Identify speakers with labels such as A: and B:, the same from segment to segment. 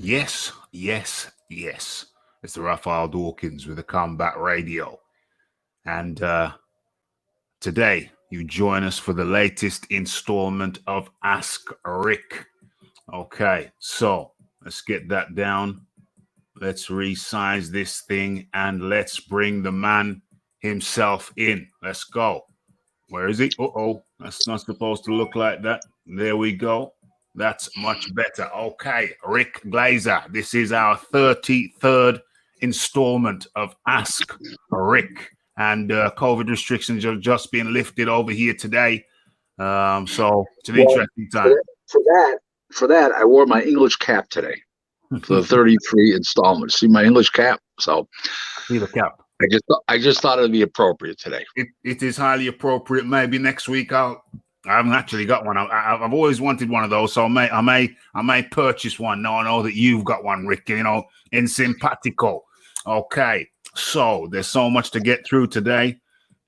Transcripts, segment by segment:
A: Yes, yes, yes. It's the Raphael Dawkins with the Combat Radio. And today you join us for the latest installment of Ask Rick. Okay, so let's get that down. Let's resize this thing and let's bring the man himself in. Let's go. Where is he? Uh-oh, that's not supposed to look like that. There we go. That's much better. Okay, Rick Glazer. This is our 33rd installment of Ask Rick. And COVID restrictions have just been lifted over here today. So it's an interesting time.
B: For that, I wore my English cap today for the 33 installments. See my English cap? So
A: see the cap.
B: I just thought it'd be appropriate today.
A: It is highly appropriate. Maybe next week I haven't actually got one. I've always wanted one of those, so I may purchase one. Now I know that you've got one, Rick. You know, in simpatico. Okay, so there's so much to get through today,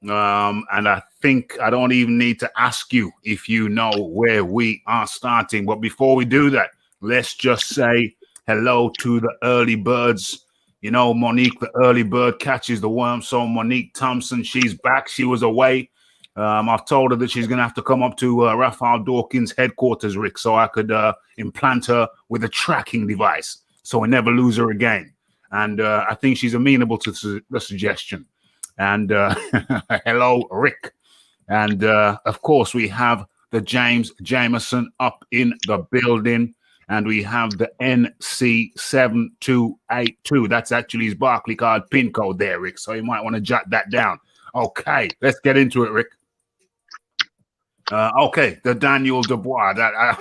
A: and I think I don't even need to ask you if you know where we are starting. But before we do that, let's just say hello to the early birds. You know, Monique, the early bird catches the worm. So Monique Thompson, she's back. She was away. I've told her that she's going to have to come up to Raphael Dawkins' headquarters, Rick, so I could implant her with a tracking device so we never lose her again. And I think she's amenable to the suggestion. And hello, Rick. And, of course, we have the James Jameson up in the building. And we have the NC7282. That's actually his Barclay card pin code there, Rick. So you might want to jot that down. Okay, let's get into it, Rick. Okay, the Daniel Dubois.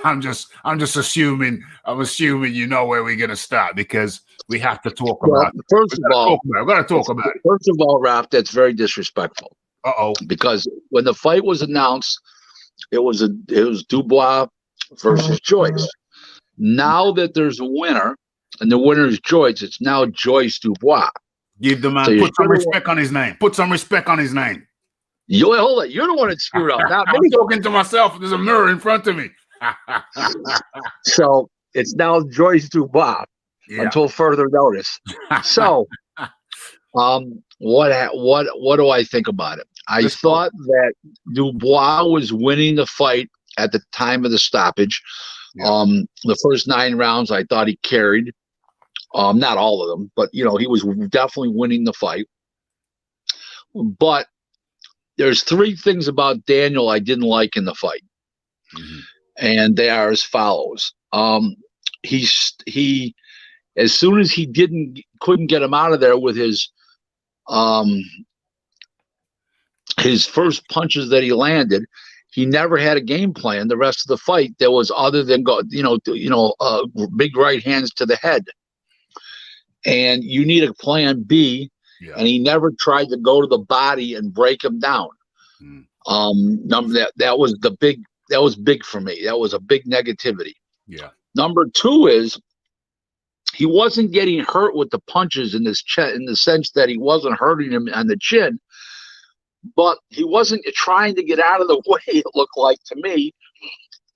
A: I'm just assuming. I'm assuming you know where we're gonna start because we have to talk about it.
B: First of all,
A: we're gonna talk about it.
B: First of all, Ralph, that's very disrespectful.
A: Uh-oh.
B: Because when the fight was announced, it was Dubois versus Joyce. Now that there's a winner, and the winner is Joyce, it's now Joyce Dubois.
A: Give the man, so put some respect on his name. Put some respect on his name.
B: Hold it. You're the one that screwed up. Now,
A: I'm talking to myself. There's a mirror in front of me.
B: So it's now Joyce Dubois until further notice. So, what do I think about it? I thought that Dubois was winning the fight at the time of the stoppage. Yeah. The first 9 rounds, I thought he carried. Not all of them, but he was definitely winning the fight. But there's 3 things about Daniel I didn't like in the fight, and they are as follows. He as soon as he couldn't get him out of there with his first punches that he landed. He never had a game plan the rest of the fight that was other than big right hands to the head. And you need a plan B. Yeah. And he never tried to go to the body and break him down. That was big for me. That was a big negativity.
A: Yeah.
B: Number 2 is he wasn't getting hurt with the punches in the sense that he wasn't hurting him on the chin. But he wasn't trying to get out of the way, it looked like to me,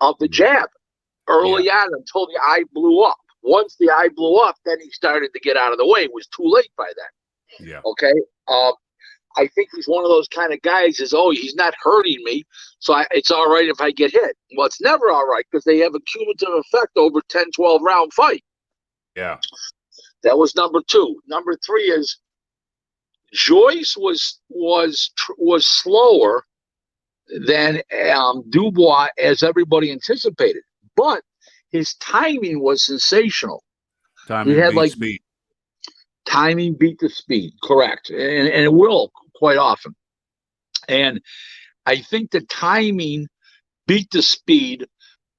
B: of the jab early on until the eye blew up. Once the eye blew up, then he started to get out of the way. It was too late by then.
A: Yeah.
B: Okay. I think he's one of those kind of guys he's not hurting me, so it's all right if I get hit. Well, it's never all right because they have a cumulative effect over 10, 12 round fight.
A: Yeah.
B: That was number 2. Number 3 is Joyce was slower than Dubois as everybody anticipated, but his timing was sensational.
A: Timing beat speed.
B: Timing beat the speed, correct, and it will quite often. And I think the timing beat the speed,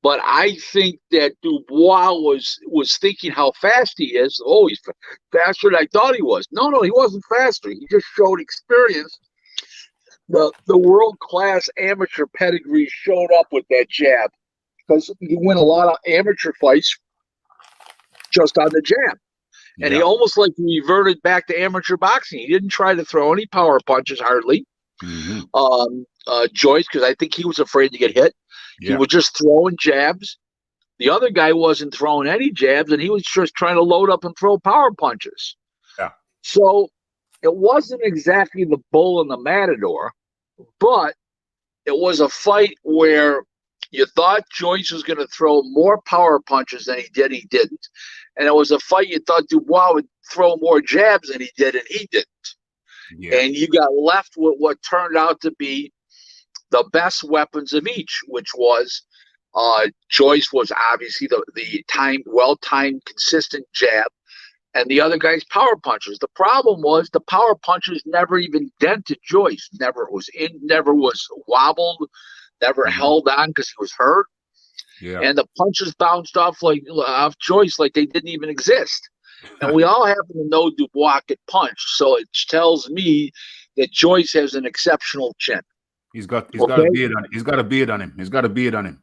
B: but I think that Dubois was thinking how fast he is. Oh, he's faster than I thought he was. No, he wasn't faster. He just showed experience. The world-class amateur pedigree showed up with that jab because you win a lot of amateur fights just on the jab. And he almost like reverted back to amateur boxing. He didn't try to throw any power punches hardly. Joyce, because I think he was afraid to get hit. Yeah. He was just throwing jabs, The other guy wasn't throwing any jabs, and he was just trying to load up and throw power punches.
A: Yeah.
B: So it wasn't exactly the bull and the matador, but it was a fight where you thought Joyce was going to throw more power punches than he did. He didn't. And it was a fight you thought Dubois would throw more jabs than he did, and he didn't. Yeah. And you got left with what turned out to be the best weapons of each, which was Joyce was obviously the well-timed, consistent jab, and the other guy's power punches. The problem was the power punches never even dented Joyce. Never was wobbled, never held on because he was hurt. Yeah. And the punches bounced off Joyce like they didn't even exist. And we all happen to know Dubois could punch, so it tells me that Joyce has an exceptional chin.
A: He's got a beard on. He's got a beard on him.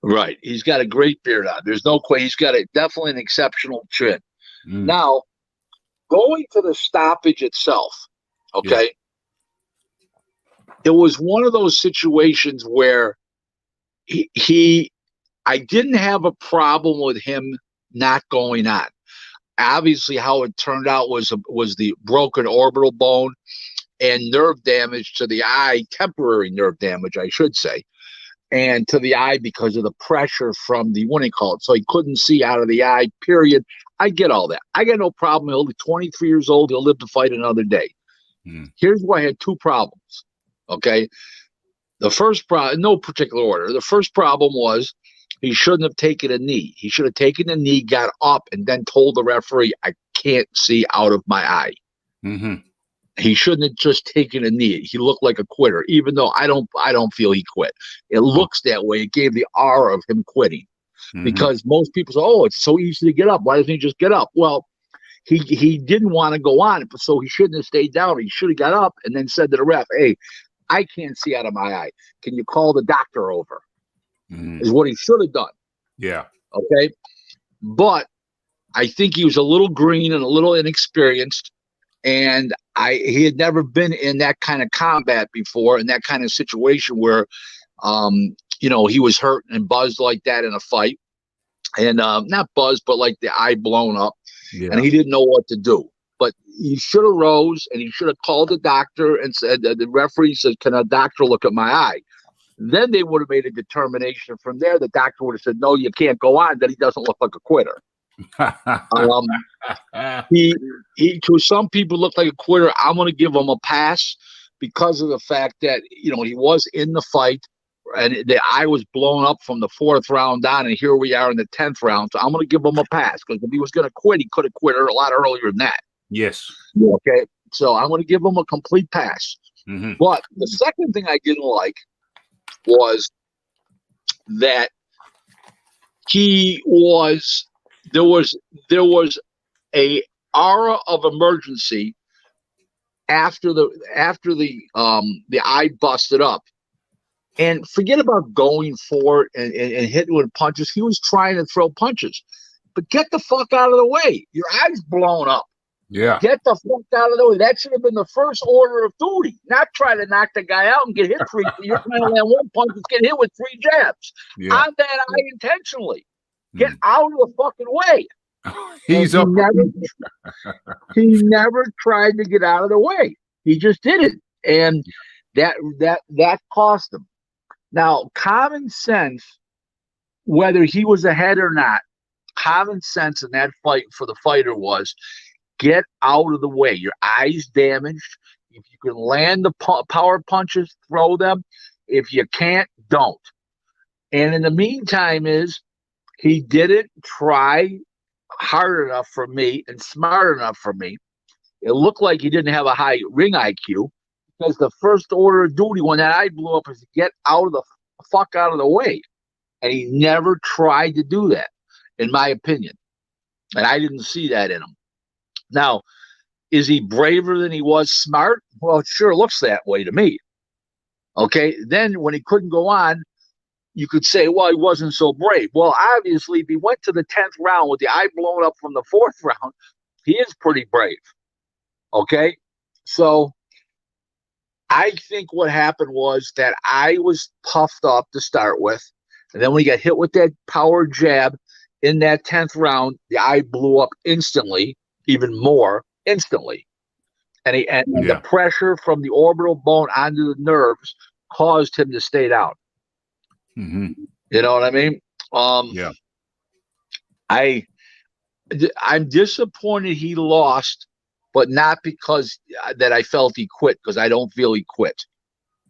B: Right. He's got a great beard on. There's no question. He's got definitely an exceptional chin. Now, going to the stoppage itself, okay, it was one of those situations where I didn't have a problem with him not going on. Obviously, how it turned out was the broken orbital bone and nerve damage to the eye, temporary nerve damage, I should say, and to the eye because of the pressure from the, what do you call it? So he couldn't see out of the eye, period. I get all that. I got no problem. He'll be 23 years old. He'll live to fight another day. Here's why I had two problems, okay? The first problem, no particular order. The first problem was he shouldn't have taken a knee. He should have taken a knee, got up, and then told the referee, I can't see out of my eye. He shouldn't have just taken a knee. He looked like a quitter, even though I don't feel he quit. It looks that way. It gave the aura of him quitting. Because most people say, oh, it's so easy to get up. Why doesn't he just get up? Well, he didn't want to go on, so he shouldn't have stayed down. He should have got up and then said to the ref, hey, I can't see out of my eye. Can you call the doctor over? Is what he should have done.
A: Yeah.
B: Okay. But I think he was a little green and a little inexperienced. And he had never been in that kind of combat before, in that kind of situation where, he was hurt and buzzed like that in a fight. And not buzzed, but like the eye blown up. Yeah. And he didn't know what to do. But he should have rose and he should have called the doctor and said, the referee said, can a doctor look at my eye? Then they would have made a determination from there. The doctor would have said, no, you can't go on. That he doesn't look like a quitter. He to some people looked like a quitter. I'm going to give him a pass because of the fact that, he was in the fight and the eye was blown up from the 4th round on. And here we are in the 10th round. So I'm going to give him a pass because if he was going to quit, he could have quit a lot earlier than that.
A: Yes.
B: Okay. So I'm going to give him a complete pass. But the second thing I didn't like was that there was a aura of emergency after the eye busted up. And forget about going for it and hitting with punches. He was trying to throw punches. But get the fuck out of the way. Your eye's blown up.
A: Yeah.
B: Get the fuck out of the way. That should have been the first order of duty. Not try to knock the guy out and get hit 3. You're trying to land one punch and get hit with 3 jabs. On that eye intentionally. Get out of the fucking way.
A: He
B: never tried to get out of the way. He just didn't. And that cost him. Now, common sense, whether he was ahead or not, common sense in that fight for the fighter was get out of the way. Your eye's damaged. If you can land the power punches, throw them. If you can't, don't. And in the meantime he didn't try hard enough for me and smart enough for me. It looked like he didn't have a high ring IQ because the first order of duty when that eye blew up is to get out of the fuck out of the way. And he never tried to do that, in my opinion. And I didn't see that in him. Now, is he braver than he was smart? Well, it sure looks that way to me. Okay, then when he couldn't go on, you could say, well, he wasn't so brave. Well, obviously, if he went to the 10th round with the eye blown up from the 4th round, he is pretty brave. Okay, so I think what happened was that I was puffed up to start with. And then when he got hit with that power jab, in that 10th round, the eye blew up instantly, even more instantly. And the pressure from the orbital bone onto the nerves caused him to stay down.
A: Mm-hmm.
B: You know what I mean?
A: Yeah.
B: I'm disappointed he lost, but not because that I felt he quit, because I don't feel he quit.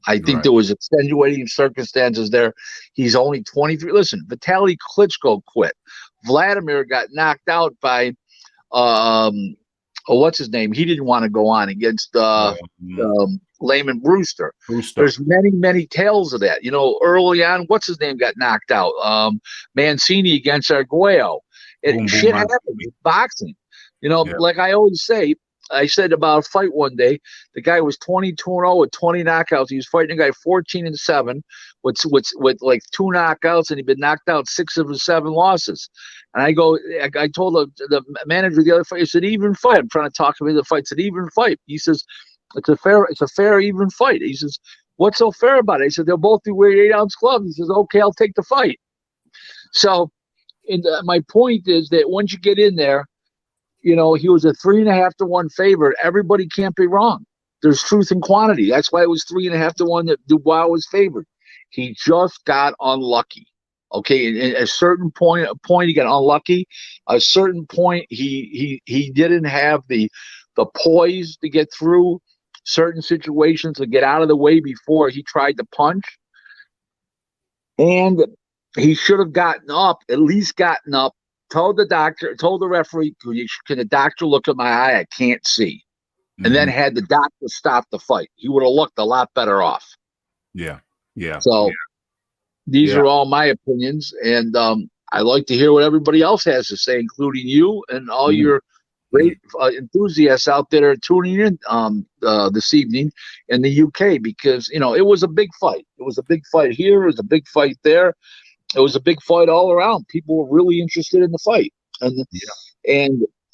B: I think there was extenuating circumstances there. He's only 23. Listen, Vitaly Klitschko quit. Vladimir got knocked out by what's his name? He didn't want to go on against Layman Brewster. There's many tales of that. You know, early on, what's his name got knocked out? Mancini against Arguello. Shit happens in boxing. You know, like I always say, I said about a fight one day, the guy was 22-0 with 20 knockouts. He was fighting a guy 14-7 with like 2 knockouts, and he'd been knocked out 6 of his 7 losses. And I told the manager of the other fight, he said, even fight. I'm trying to talk him into the fight. It's an even fight. He says, it's a fair, even fight. He says, what's so fair about it? He said, they'll both do weigh 8-ounce gloves. He says, okay, I'll take the fight. So my point is that once you get in there, you know, he was a 3.5-1 favorite. Everybody can't be wrong. There's truth in quantity. That's why it was 3.5-1 that Dubois was favored. He just got unlucky. Okay, at a certain point he got unlucky. A certain point he didn't have the poise to get through certain situations, to get out of the way before he tried to punch. And he should have at least gotten up, told the referee, can the doctor look at my eye? I can't see. And then had the doctor stop the fight. He would have looked a lot better off. Yeah. So these are all my opinions. And I like to hear what everybody else has to say, including you and all your great enthusiasts out there are tuning in this evening in the UK, because, you know, it was a big fight. It was a big fight here. It was a big fight there. It was a big fight all around. People were really interested in the fight. And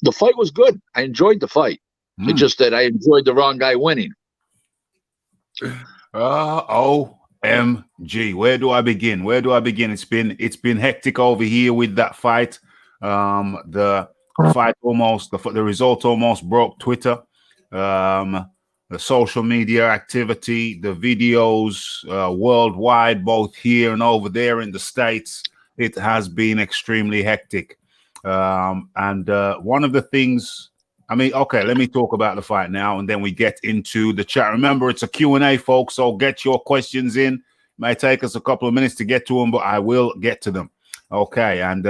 B: the fight was good. I enjoyed the fight. It's just that I enjoyed the wrong guy winning.
A: OMG. Where do I begin? It's been hectic over here with that fight. The fight the result almost broke Twitter. The social media activity, the videos worldwide, both here and over there in the States, it has been extremely hectic. And one of the things, let me talk about the fight now, and then we get into the chat. Remember, it's a Q&A, folks, so get your questions in. It may take us a couple of minutes to get to them, but I will get to them. Okay, and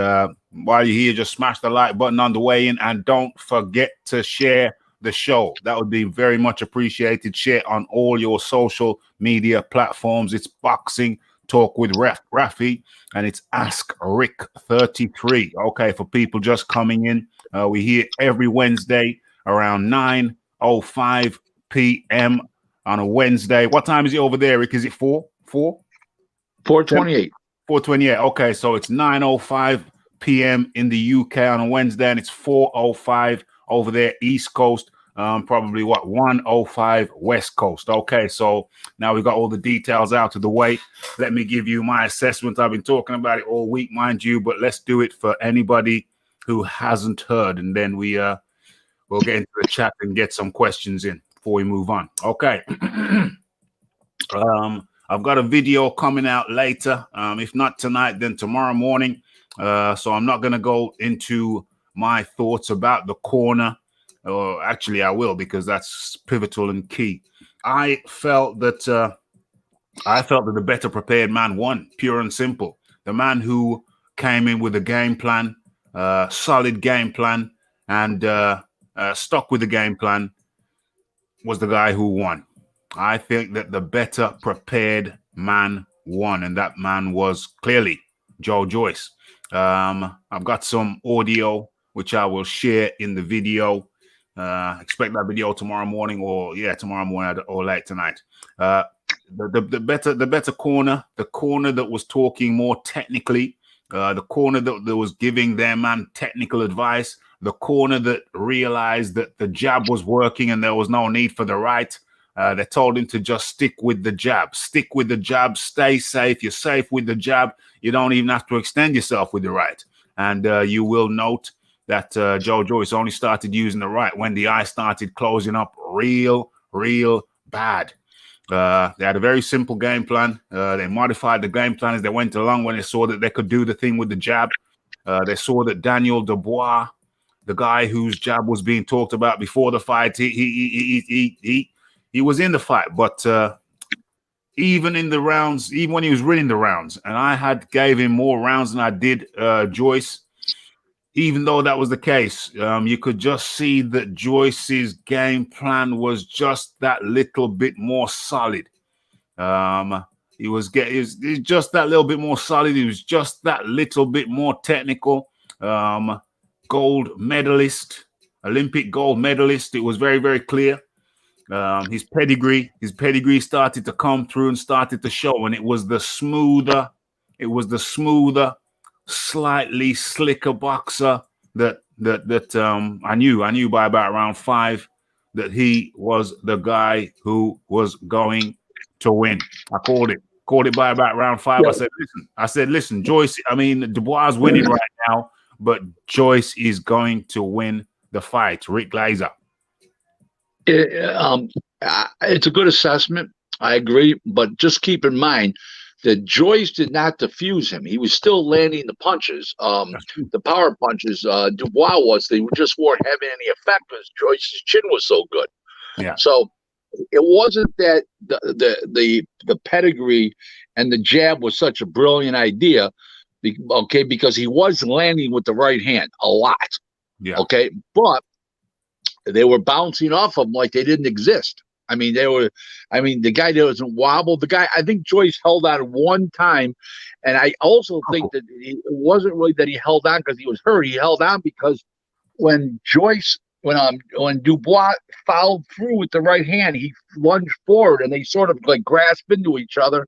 A: while you're here, just smash the like button on the way in, and don't forget to share the show. That would be very much appreciated. Share on all your social media platforms. It's Boxing Talk with Rafi, and it's Ask Rick 33. Okay, for people just coming in, we're here every Wednesday around 9:05 p.m. on a Wednesday. What time is it over there, Rick? Is it
B: 4:28?
A: 4:28. Okay, so it's 9:05 p.m. in the UK on a Wednesday, and it's 4:05 over there East Coast. Probably 1:05 West Coast. Okay, so now we've got all the details out of the way. Let me give you my assessment. I've been talking about it all week, mind you, but let's do it for anybody who hasn't heard, and then we'll get into the chat and get some questions in before we move on. Okay. I've got a video coming out later. If not tonight, then tomorrow morning. So I'm not going to go into my thoughts about the corner. Or actually, I will, because that's pivotal and key. I felt that the better prepared man won, pure and simple. The man who came in with a game plan, solid game plan, and stuck with the game plan was the guy who won. I think that the better prepared man won, and that man was clearly Joe Joyce. I've got some audio which I will share in the video. Expect that video tomorrow morning, or tomorrow morning or late tonight. The better corner, the corner that was talking more technically, the corner that was giving their man technical advice, the corner that realized that the jab was working and there was no need for the right. They told him to just stick with the jab, stay safe. You're safe with the jab. You don't even have to extend yourself with the right. And you will note that Joe Joyce only started using the right when the eye started closing up real bad. They had a very simple game plan. They modified the game plan as they went along when they saw that they could do the thing with the jab. They saw that Daniel Dubois, the guy whose jab was being talked about before the fight, he was in the fight, but even in the rounds, even when he was winning the rounds, and I gave him more rounds than I did Joyce. Even though that was the case, you could just see that Joyce's game plan was just that little bit more solid. He was just that little bit more solid. He was just that little bit more technical. Gold medalist, Olympic gold medalist. It was very clear. His pedigree started to come through and started to show, and it was the smoother, slightly slicker boxer that I knew by about round 5 that he was the guy who was going to win. I called it by about round 5. Yeah. I said, listen, Joyce. I mean, Dubois is winning right now, but Joyce is going to win the fight. Rick Glazer.
B: It's a good assessment. I agree, but just keep in mind that Joyce did not defuse him. He was still landing the punches, the power punches. Dubois was. They just weren't having any effect because Joyce's chin was so good.
A: Yeah.
B: So it wasn't that the pedigree and the jab was such a brilliant idea, okay, because he was landing with the right hand a lot.
A: Yeah.
B: Okay, but they were bouncing off of him like they didn't exist. I mean, the guy doesn't wobble. The guy, I think Joyce held on one time. And I also think that it wasn't really that he held on because he was hurt. He held on because when Dubois fouled through with the right hand, he lunged forward and they sort of like grasped into each other.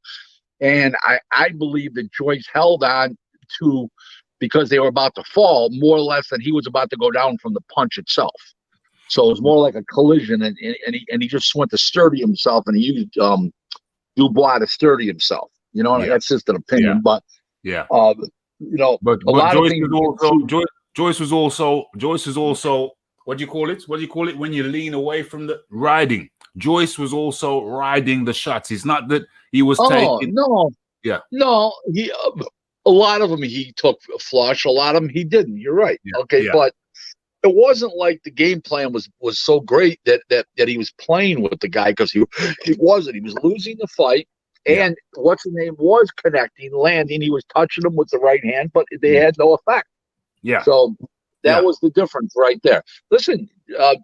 B: And I believe that Joyce held on to, because they were about to fall more or less than he was about to go down from the punch itself. So it was more like a collision, and he just went to sturdy himself, and he used Dubois to sturdy himself. You know, that's just an opinion, but
A: yeah,
B: but a lot of things.
A: Joyce was also what do you call it? What do you call it when you lean away from the riding? Joyce was also riding the shots. It's not that he was taking.
B: No, he a lot of them he took a flush. A lot of them he didn't. You're right. Yeah. Okay, but it wasn't like the game plan was so great that he was playing with the guy, because he wasn't. He was losing the fight, and what's the name was connecting, landing. He was touching him with the right hand, but they had no effect.
A: Yeah.
B: So that was the difference right there. Listen,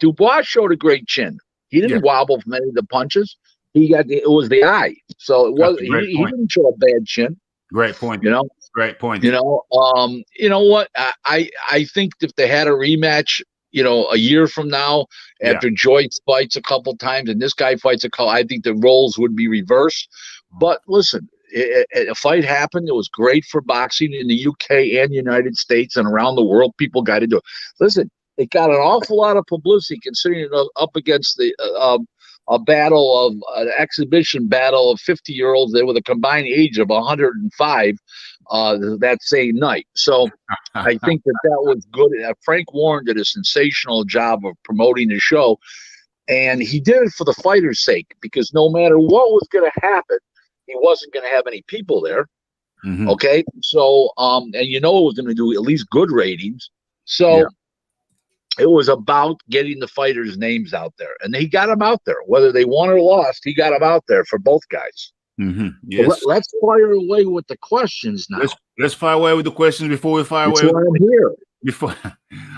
B: Dubois showed a great chin. He didn't wobble from any of the punches. It was the eye. So it was he didn't show a bad chin.
A: Great point. Great point.
B: You know what? I think if they had a rematch, a year from now, after Joyce fights a couple times and this guy fights a couple, I think the roles would be reversed. But listen, a fight happened. It was great for boxing in the UK and United States and around the world. People got into it. Listen, it got an awful lot of publicity considering it was up against an exhibition battle of 50-year-olds with a combined age of 105 that same night. So I think that was good. Frank Warren did a sensational job of promoting the show, and he did it for the fighters' sake, because no matter what was going to happen, he wasn't going to have any people there.
A: Mm-hmm.
B: Okay, so and it was going to do at least good ratings. So it was about getting the fighters' names out there, and he got them out there. Whether they won or lost, he got them out there for both guys.
A: Mm-hmm. Yes.
B: So let's fire away with the questions now.
A: Let's fire away with the questions before we fire away.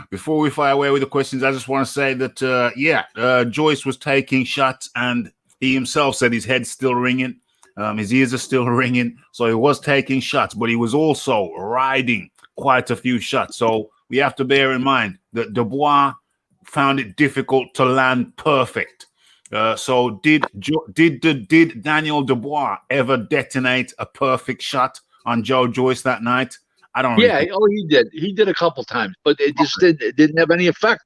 A: Before we fire away with the questions, I just want to say that Joyce was taking shots, and he himself said his head's still ringing, his ears are still ringing. So he was taking shots, but he was also riding quite a few shots. So we have to bear in mind that Dubois found it difficult to land perfect. So did Daniel Dubois ever detonate a perfect shot on Joe Joyce that night? I don't.
B: Yeah, he did. He did a couple times, but it just didn't have any effect.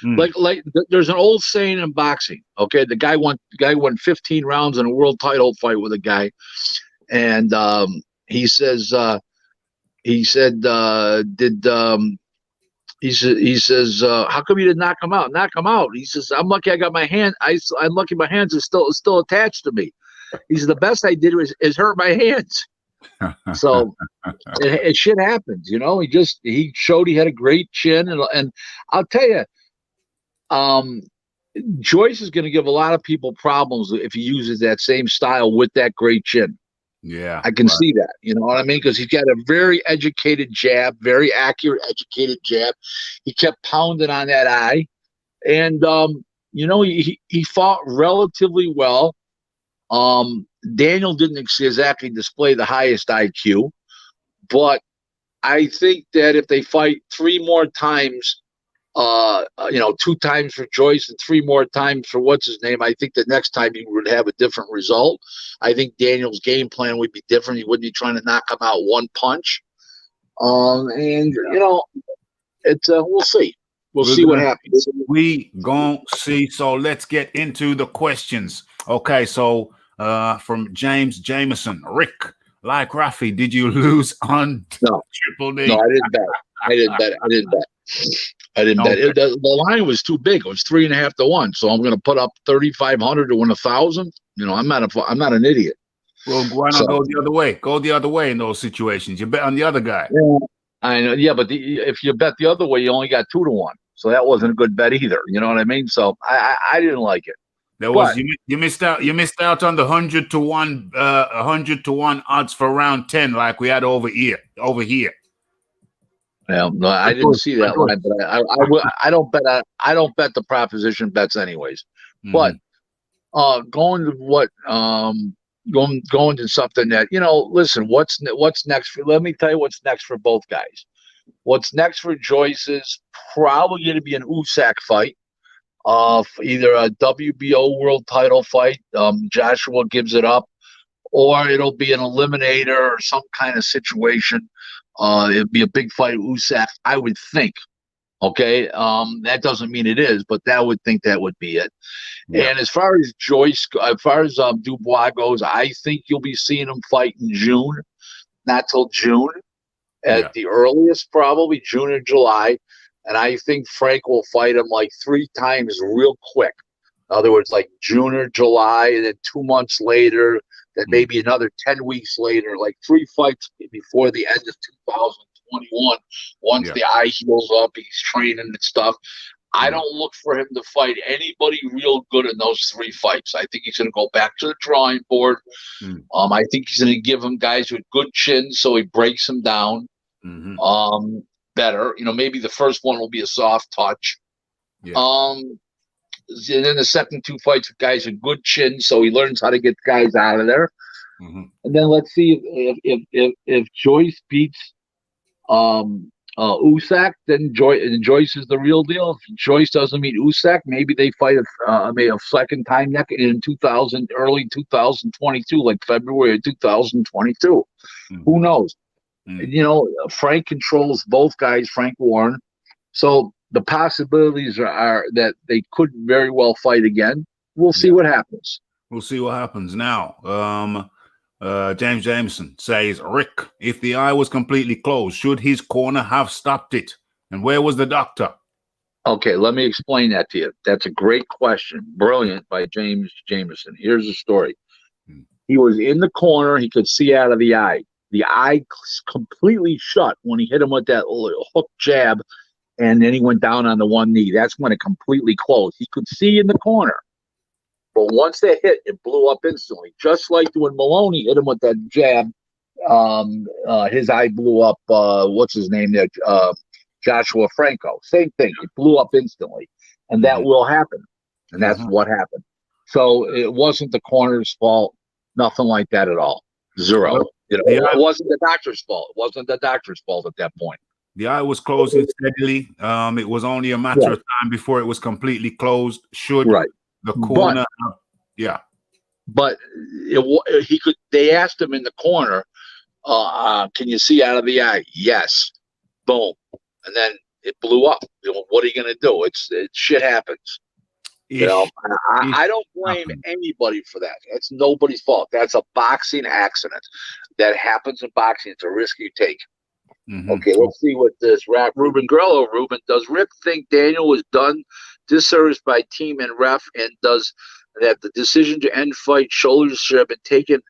B: Like there's an old saying in boxing. Okay, the guy won 15 rounds in a world title fight with a guy, and he says, he said, he says, how come you didn't knock him out? Knock him out. He says, I'm lucky I got my hand. I'm lucky my hands are still attached to me. He says, the best I did is hurt my hands. So shit happens, you know. He showed he had a great chin, and I'll tell you, Joyce is going to give a lot of people problems if he uses that same style with that great chin.
A: Yeah,
B: I can see that. You know what I mean? Because he's got a very educated jab, very accurate, educated jab. He kept pounding on that eye, and you know, he fought relatively well. Daniel didn't exactly display the highest IQ, but I think that if they fight 3 more times, you know, 2 times for Joyce and 3 more times for what's his name, I think the next time he would have a different result. I think Daniel's game plan would be different. He wouldn't be trying to knock him out one punch. And you know, it's we'll see. We'll see what happens.
A: We gon' see. So let's get into the questions. Okay, so from James Jameson, Rick, like Rafi, did you lose on Triple D?
B: No, I didn't bet. I didn't bet. The line was too big. It was 3.5 to 1. So I'm going to put up 3,500 to win 1,000. You know, I'm not an idiot.
A: Well, why not go the other way? Go the other way in those situations. You bet on the other guy.
B: Yeah, I know. Yeah, but if you bet the other way, you only got 2 to 1. So that wasn't a good bet either. You know what I mean? So I didn't like it.
A: There was you missed out. You missed out on the 100 to 1, 100 to 1 odds for round 10, like we had over here.
B: Yeah, no, I didn't see that line, but I don't bet. I don't bet the proposition bets anyways. Mm-hmm. But going to what going to something that, you know, listen, what's next for? Let me tell you what's next for both guys. What's next for Joyce is probably going to be an USAC fight. Either a WBO world title fight, Joshua gives it up, or it'll be an eliminator or some kind of situation. It'd be a big fight, USAC, I would think. Okay, that doesn't mean it is, but that would be it. Yeah. And as far as Joyce, as far as Dubois goes, I think you'll be seeing him fight in June, not till June, at the earliest, probably June or July. And I think Frank will fight him like 3 times real quick. In other words, like June or July, and then 2 months later, then maybe another 10 weeks later, like 3 fights before the end of 2021. Once the eye heals up, he's training and stuff. I don't look for him to fight anybody real good in those 3 fights. I think he's going to go back to the drawing board. I think he's going to give him guys with good chins so he breaks them down. Better, you know, maybe the first one will be a soft touch. And then the second 2 fights with guys with good chins, so he learns how to get guys out of there. And then let's see if Joyce beats USAC, then Joyce is the real deal. If Joyce doesn't meet USAC, maybe they fight a second time in early 2022, like February of 2022. Who knows? You know, Frank controls both guys, Frank Warren. So the possibilities are that they could very well fight again. We'll see what happens.
A: We'll see what happens. Now, James Jameson says, Rick, if the eye was completely closed, should his corner have stopped it? And where was the doctor?
B: Okay, let me explain that to you. That's a great question. Brilliant by James Jameson. Here's the story. He was in the corner. He could see out of the eye. The eye completely shut when he hit him with that little hook jab, and then he went down on the one knee. That's when it completely closed. He could see in the corner. But once that hit, it blew up instantly. Just like when Maloney hit him with that jab, his eye blew up. What's his name there? Joshua Franco. Same thing. It blew up instantly. And that will happen. And that's what happened. So it wasn't the corner's fault. Nothing like that at all. Zero. You know, it wasn't the doctor's fault. It wasn't the doctor's fault at that point.
A: The eye was closing steadily. It was only a matter of time before it was completely closed. Should the corner,
B: but he could. They asked him in the corner, "Can you see out of the eye?" Yes. Boom, and then it blew up. You know, what are you going to do? Shit happens. You know, I don't blame anybody for that. It's nobody's fault. That's a boxing accident that happens in boxing. It's a risk you take. Okay, let's see what this rap Ruben Grello. Ruben, does Rick think Daniel was done disservice by team and ref, and does that the decision to end fight shoulders should have been taken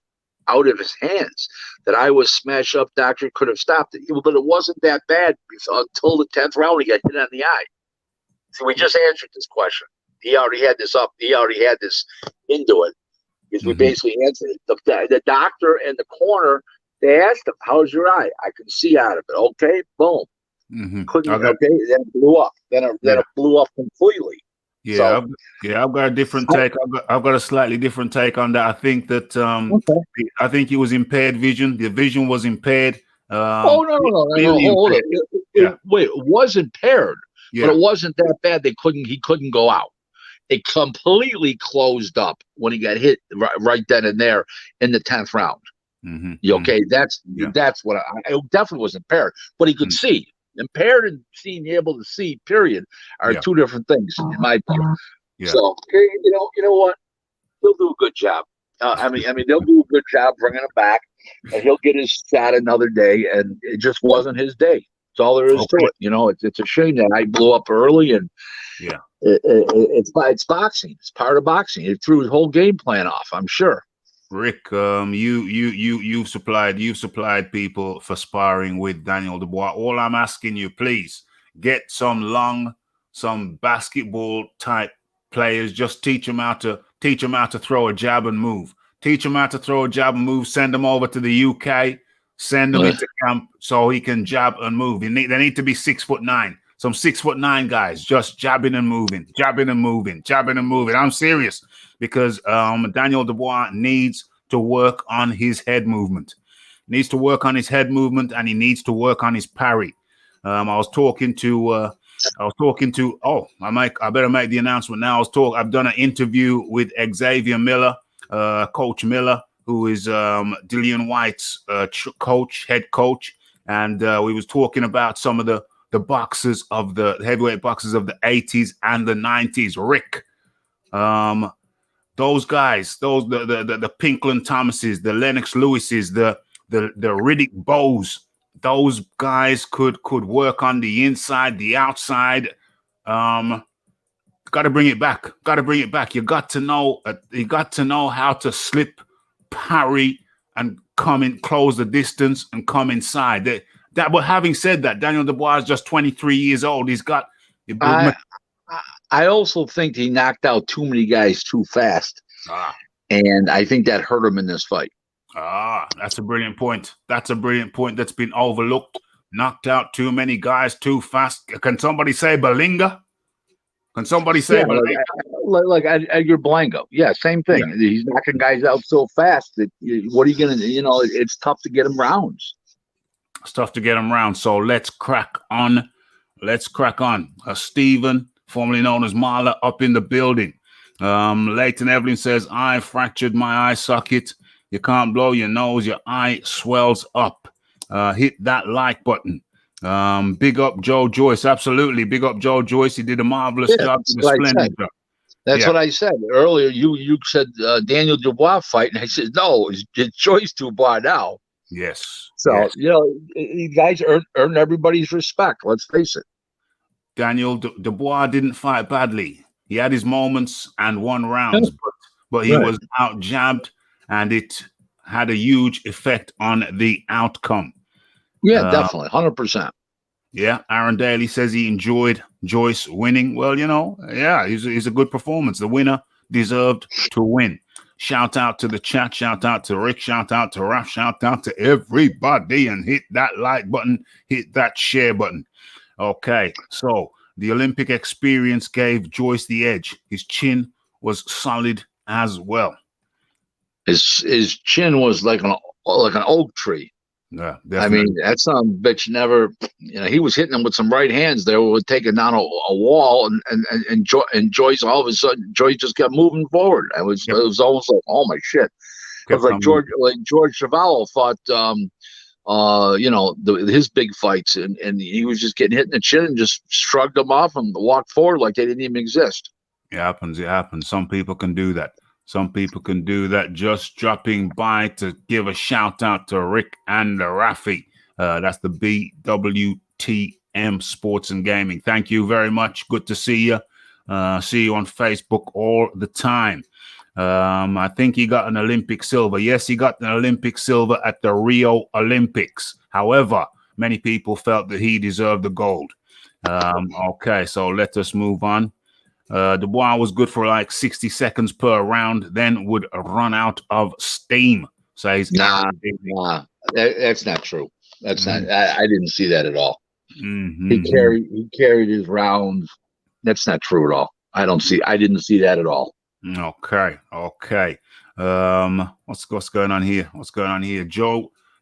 B: out of his hands? That I was smashed up, doctor could have stopped it, but it wasn't that bad until the 10th round. He got hit on the eye. So we just answered this question. He already had this up. He already had this into it because we basically answered it. The doctor and the corner. They asked him, "How's your eye?" "I can see out of it." "Okay, boom." Couldn't. Okay, then it blew up. Then it blew up completely.
A: Yeah, so, I've got a different take. I've got a slightly different take on that. I think that I think it was impaired vision. The vision was impaired.
B: No! Hold on. Wait, it was impaired, but it wasn't that bad. He couldn't go out. It completely closed up when he got hit right then and there in the 10th round. Okay, that's what I definitely was impaired, but he could see. Impaired and being able to see, period, are two different things in my view. So, you know what? He'll do a good job. I mean, they'll do a good job bringing him back, and he'll get his shot another day. And it just wasn't his day. That's all there is to it. You know, it's a shame that I blew up early, and it's boxing. It's part of boxing. It threw his whole game plan off, I'm sure.
A: Rick, you've supplied people for sparring with Daniel Dubois. All I'm asking you, please get some basketball type players. Just teach them how to throw a jab and move. Teach them how to throw a jab and move. Send them over to the UK. Send them into camp so he can jab and move. They need to be 6'9". Some 6'9" guys just jabbing and moving. I'm serious. Because Daniel Dubois needs to work on his head movement. And he needs to work on his parry. I better make the announcement now. I've done an interview with Xavier Miller, Coach Miller, who is Dillian White's head coach, and we was talking about some of the boxers of the heavyweight boxers of the 80s and the 90s. Rick, those guys, the Pinkland Thomases, the Lennox Lewises, the Riddick Bows, those guys could work on the inside, the outside. Got to bring it back. You got to know how to slip, parry, and come in, close the distance, and come inside. But having said that, Daniel Dubois is just 23 years old. He's got.
B: I also think he knocked out too many guys too fast. And I think that hurt him in this fight.
A: That's a brilliant point. That's been overlooked. Knocked out too many guys too fast. Can somebody say Balinga?
B: Like Edgar Blanco. Yeah, same thing. Yeah. He's knocking guys out so fast that what are you going to, it's tough to get him rounds.
A: So let's crack on. Stephen, formerly known as Marla, up in the building. Leighton Evelyn says, I fractured my eye socket. You can't blow your nose. Your eye swells up. Hit that like button. Big up Joe Joyce. Absolutely. Big up Joe Joyce. He did a marvelous job. Splendid job.
B: That's what I said earlier. You said Daniel Dubois fight, and I said, no, it's Joyce Dubois now.
A: Yes.
B: So, you guys earn everybody's respect. Let's face it.
A: Daniel Dubois didn't fight badly. He had his moments and won rounds, but he was out jabbed, and it had a huge effect on the outcome.
B: Yeah, definitely. 100%.
A: Yeah. Aaron Daly says he enjoyed Joyce winning. Well, he's a good performance. The winner deserved to win. Shout out to the chat. Shout out to Rick. Shout out to Raf. Shout out to everybody, and hit that like button. Hit that share button. Okay. So the Olympic experience gave Joyce the edge. His chin was solid as well.
B: His chin was like an oak tree.
A: Yeah,
B: definitely. I mean, that son of a bitch never. He was hitting him with some right hands there, would take it down a wall, and Joyce, all of a sudden, Joyce just kept moving forward. It was almost like, oh my shit. It was like George Chavallo fought, his big fights, and he was just getting hit in the chin and just shrugged them off and walked forward like they didn't even exist.
A: It happens. Some people can do that. Just dropping by to give a shout out to Rick and Rafi. That's the BWTM Sports and Gaming. Thank you very much. Good to see you. See you on Facebook all the time. I think he got an Olympic silver. Yes, he got an Olympic silver at the Rio Olympics. However, many people felt that he deserved the gold. Okay, so let us move on. Dubois was good for like 60 seconds per round, then would run out of steam, says
B: Nah, that's not true. That's not. I didn't see that at all. He carried his rounds. That's not true at all. I didn't see that at all.
A: Okay. What's going on here?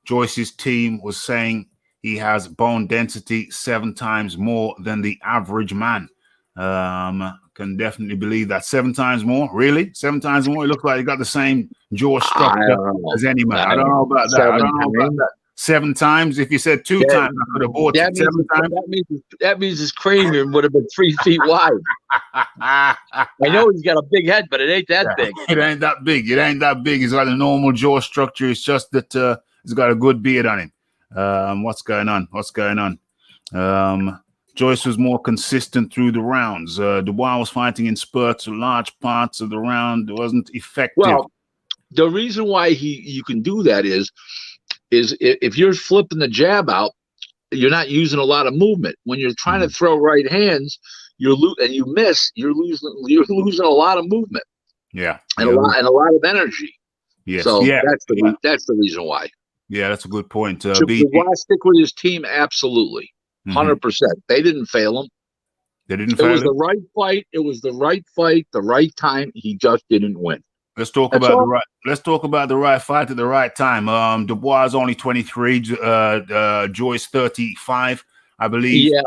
A: Joyce's team was saying he has bone density 7 times more than the average man. Can definitely believe that. 7 times more? Really? 7 times more? It looks like he got the same jaw structure as any man. I don't know about that. 7 times. If you said 2 times, I could have bought it. 7 times.
B: That means his cranium would have been 3 feet wide. I know he's got a big head, but it ain't that big.
A: It ain't that big. He's got a normal jaw structure. It's just that he's got a good beard on him. What's going on? Joyce was more consistent through the rounds. Dubois was fighting in spurts. Large parts of the round wasn't effective.
B: Well, the reason why you can do that is if you're flipping the jab out, you're not using a lot of movement. When you're trying to throw right hands, and you miss, you're losing a lot of movement.
A: Yeah,
B: and a lot of energy.
A: Yes.
B: So that's the reason why.
A: Yeah, that's a good point.
B: Should Dubois stick with his team? Absolutely, 100%. They didn't fail him.
A: It was
B: the right fight. It was the right fight, the right time. He just didn't win.
A: Let's talk about the right fight at the right time. Dubois is only 23, Joyce 35, I believe.
B: Yeah,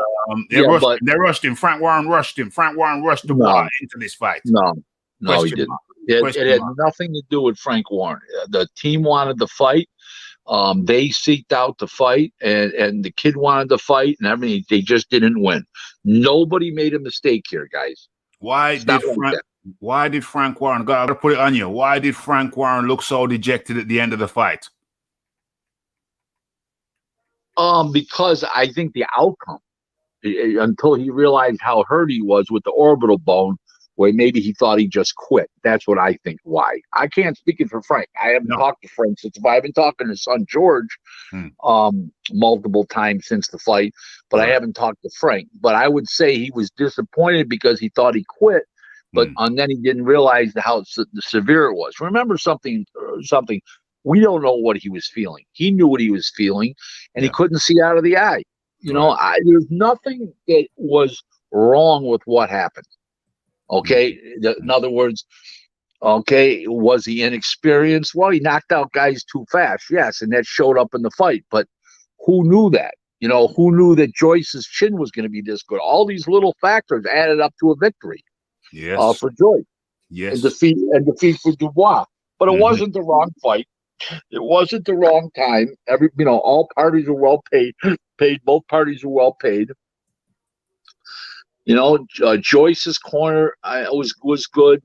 A: they rushed him. Frank Warren rushed him. Frank Warren rushed Dubois into this fight.
B: No, he didn't. It had nothing to do with Frank Warren. The team wanted the fight. They seeked out the fight, and the kid wanted the fight, and everything. They just didn't win. Nobody made a mistake here, guys.
A: Why did Frank Warren? Gotta put it on you. Why did Frank Warren look so dejected at the end of the fight?
B: Because I think the outcome, until he realized how hurt he was with the orbital bone, where maybe he thought he just quit. That's what I think. Why? I can't speak it for Frank. I haven't talked to Frank since. I've been talking to his son George multiple times since the fight, but I haven't talked to Frank. But I would say he was disappointed because he thought he quit, but and then he didn't realize how severe it was. Remember something. We don't know what he was feeling. He knew what he was feeling, and he couldn't see out of the eye. There's nothing that was wrong with what happened. Okay. In other words, was he inexperienced? Well, he knocked out guys too fast. Yes. And that showed up in the fight. But who knew that? Who knew that Joyce's chin was going to be this good? All these little factors added up to a victory for Joyce.
A: Yes.
B: And defeat for Dubois. But it wasn't the wrong fight. It wasn't the wrong time. All parties are well paid. Both parties are well paid. Joyce's corner was good.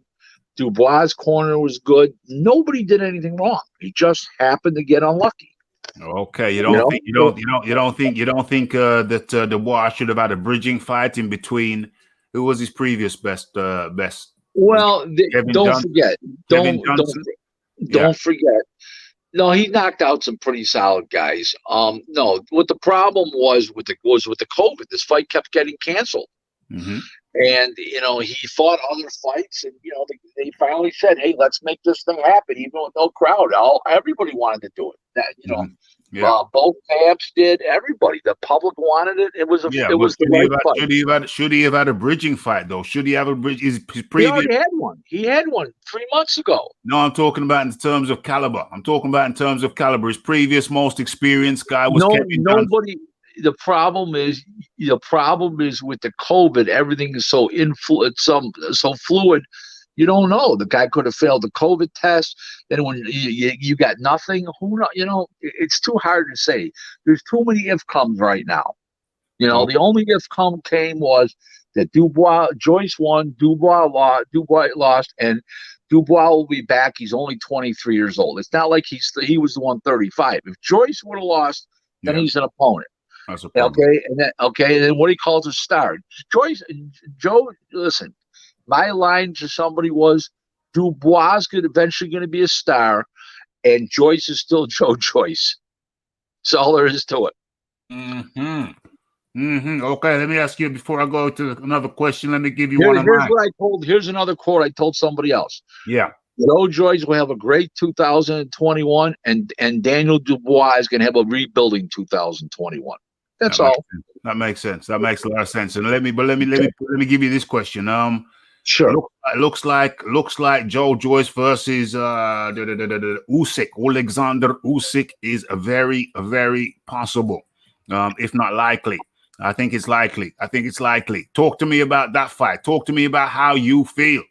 B: Dubois' corner was good. Nobody did anything wrong. He just happened to get unlucky.
A: Okay, you don't think that Dubois should have had a bridging fight in between? Who was his previous best?
B: Well, don't forget. Don't forget. No, he knocked out some pretty solid guys. No, what the problem was with the COVID. This fight kept getting canceled. And he fought other fights, and they finally said, "Hey, let's make this thing happen." Even with no crowd, everybody wanted to do it. Both camps did. Everybody, the public wanted it. It was the right fight.
A: Should he have had a bridging fight though? Should he have a bridge? His previous.
B: He already had one. He had one 3 months ago.
A: No, I'm talking about in terms of caliber. His previous most experienced guy was Kevin
B: nobody. The problem is with the COVID, everything is so so fluid. You don't know. The guy could have failed the COVID test. Then when you got nothing, who know? It's too hard to say. There's too many if comes right now. The only if came was that Joyce won, Dubois lost, and Dubois will be back. He's only 23 years old. It's not like he was the 135. If Joyce would have lost then he's an opponent.
A: That's a problem.
B: And then what he calls a star. Joe, listen, my line to somebody was Dubois is eventually going to be a star, and Joyce is still Joe Joyce. That's all there is to it.
A: Okay, let me ask you before I go to another question. Let me give you one of mine.
B: Here's another quote I told somebody else.
A: Yeah.
B: Joe Joyce will have a great 2021, and Daniel Dubois is going to have a rebuilding 2021. That's all.
A: That makes sense. That makes a lot of sense. And let me give you this question.
B: Sure.
A: Looks like Joe Joyce versus Usyk. Alexander Usyk is very, very possible, if not likely. I think it's likely. Talk to me about that fight. Talk to me about how you feel.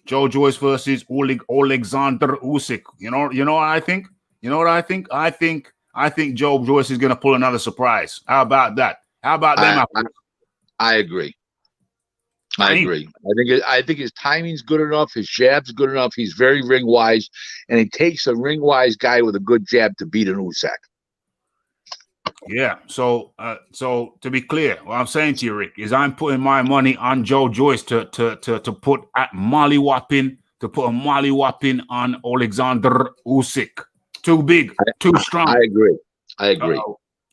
A: Joe Joyce versus Alexander Usyk. You know what I think? I think Joe Joyce is going to pull another surprise. How about that? How about them?
B: I agree. I think his timing's good enough. His jab's good enough. He's very ring wise, and it takes a ring wise guy with a good jab to beat an Usyk.
A: Yeah. So to be clear, what I'm saying to you, Rick, is I'm putting my money on Joe Joyce to put a mollywhopping on Alexander Usyk. Too big, too strong.
B: I agree.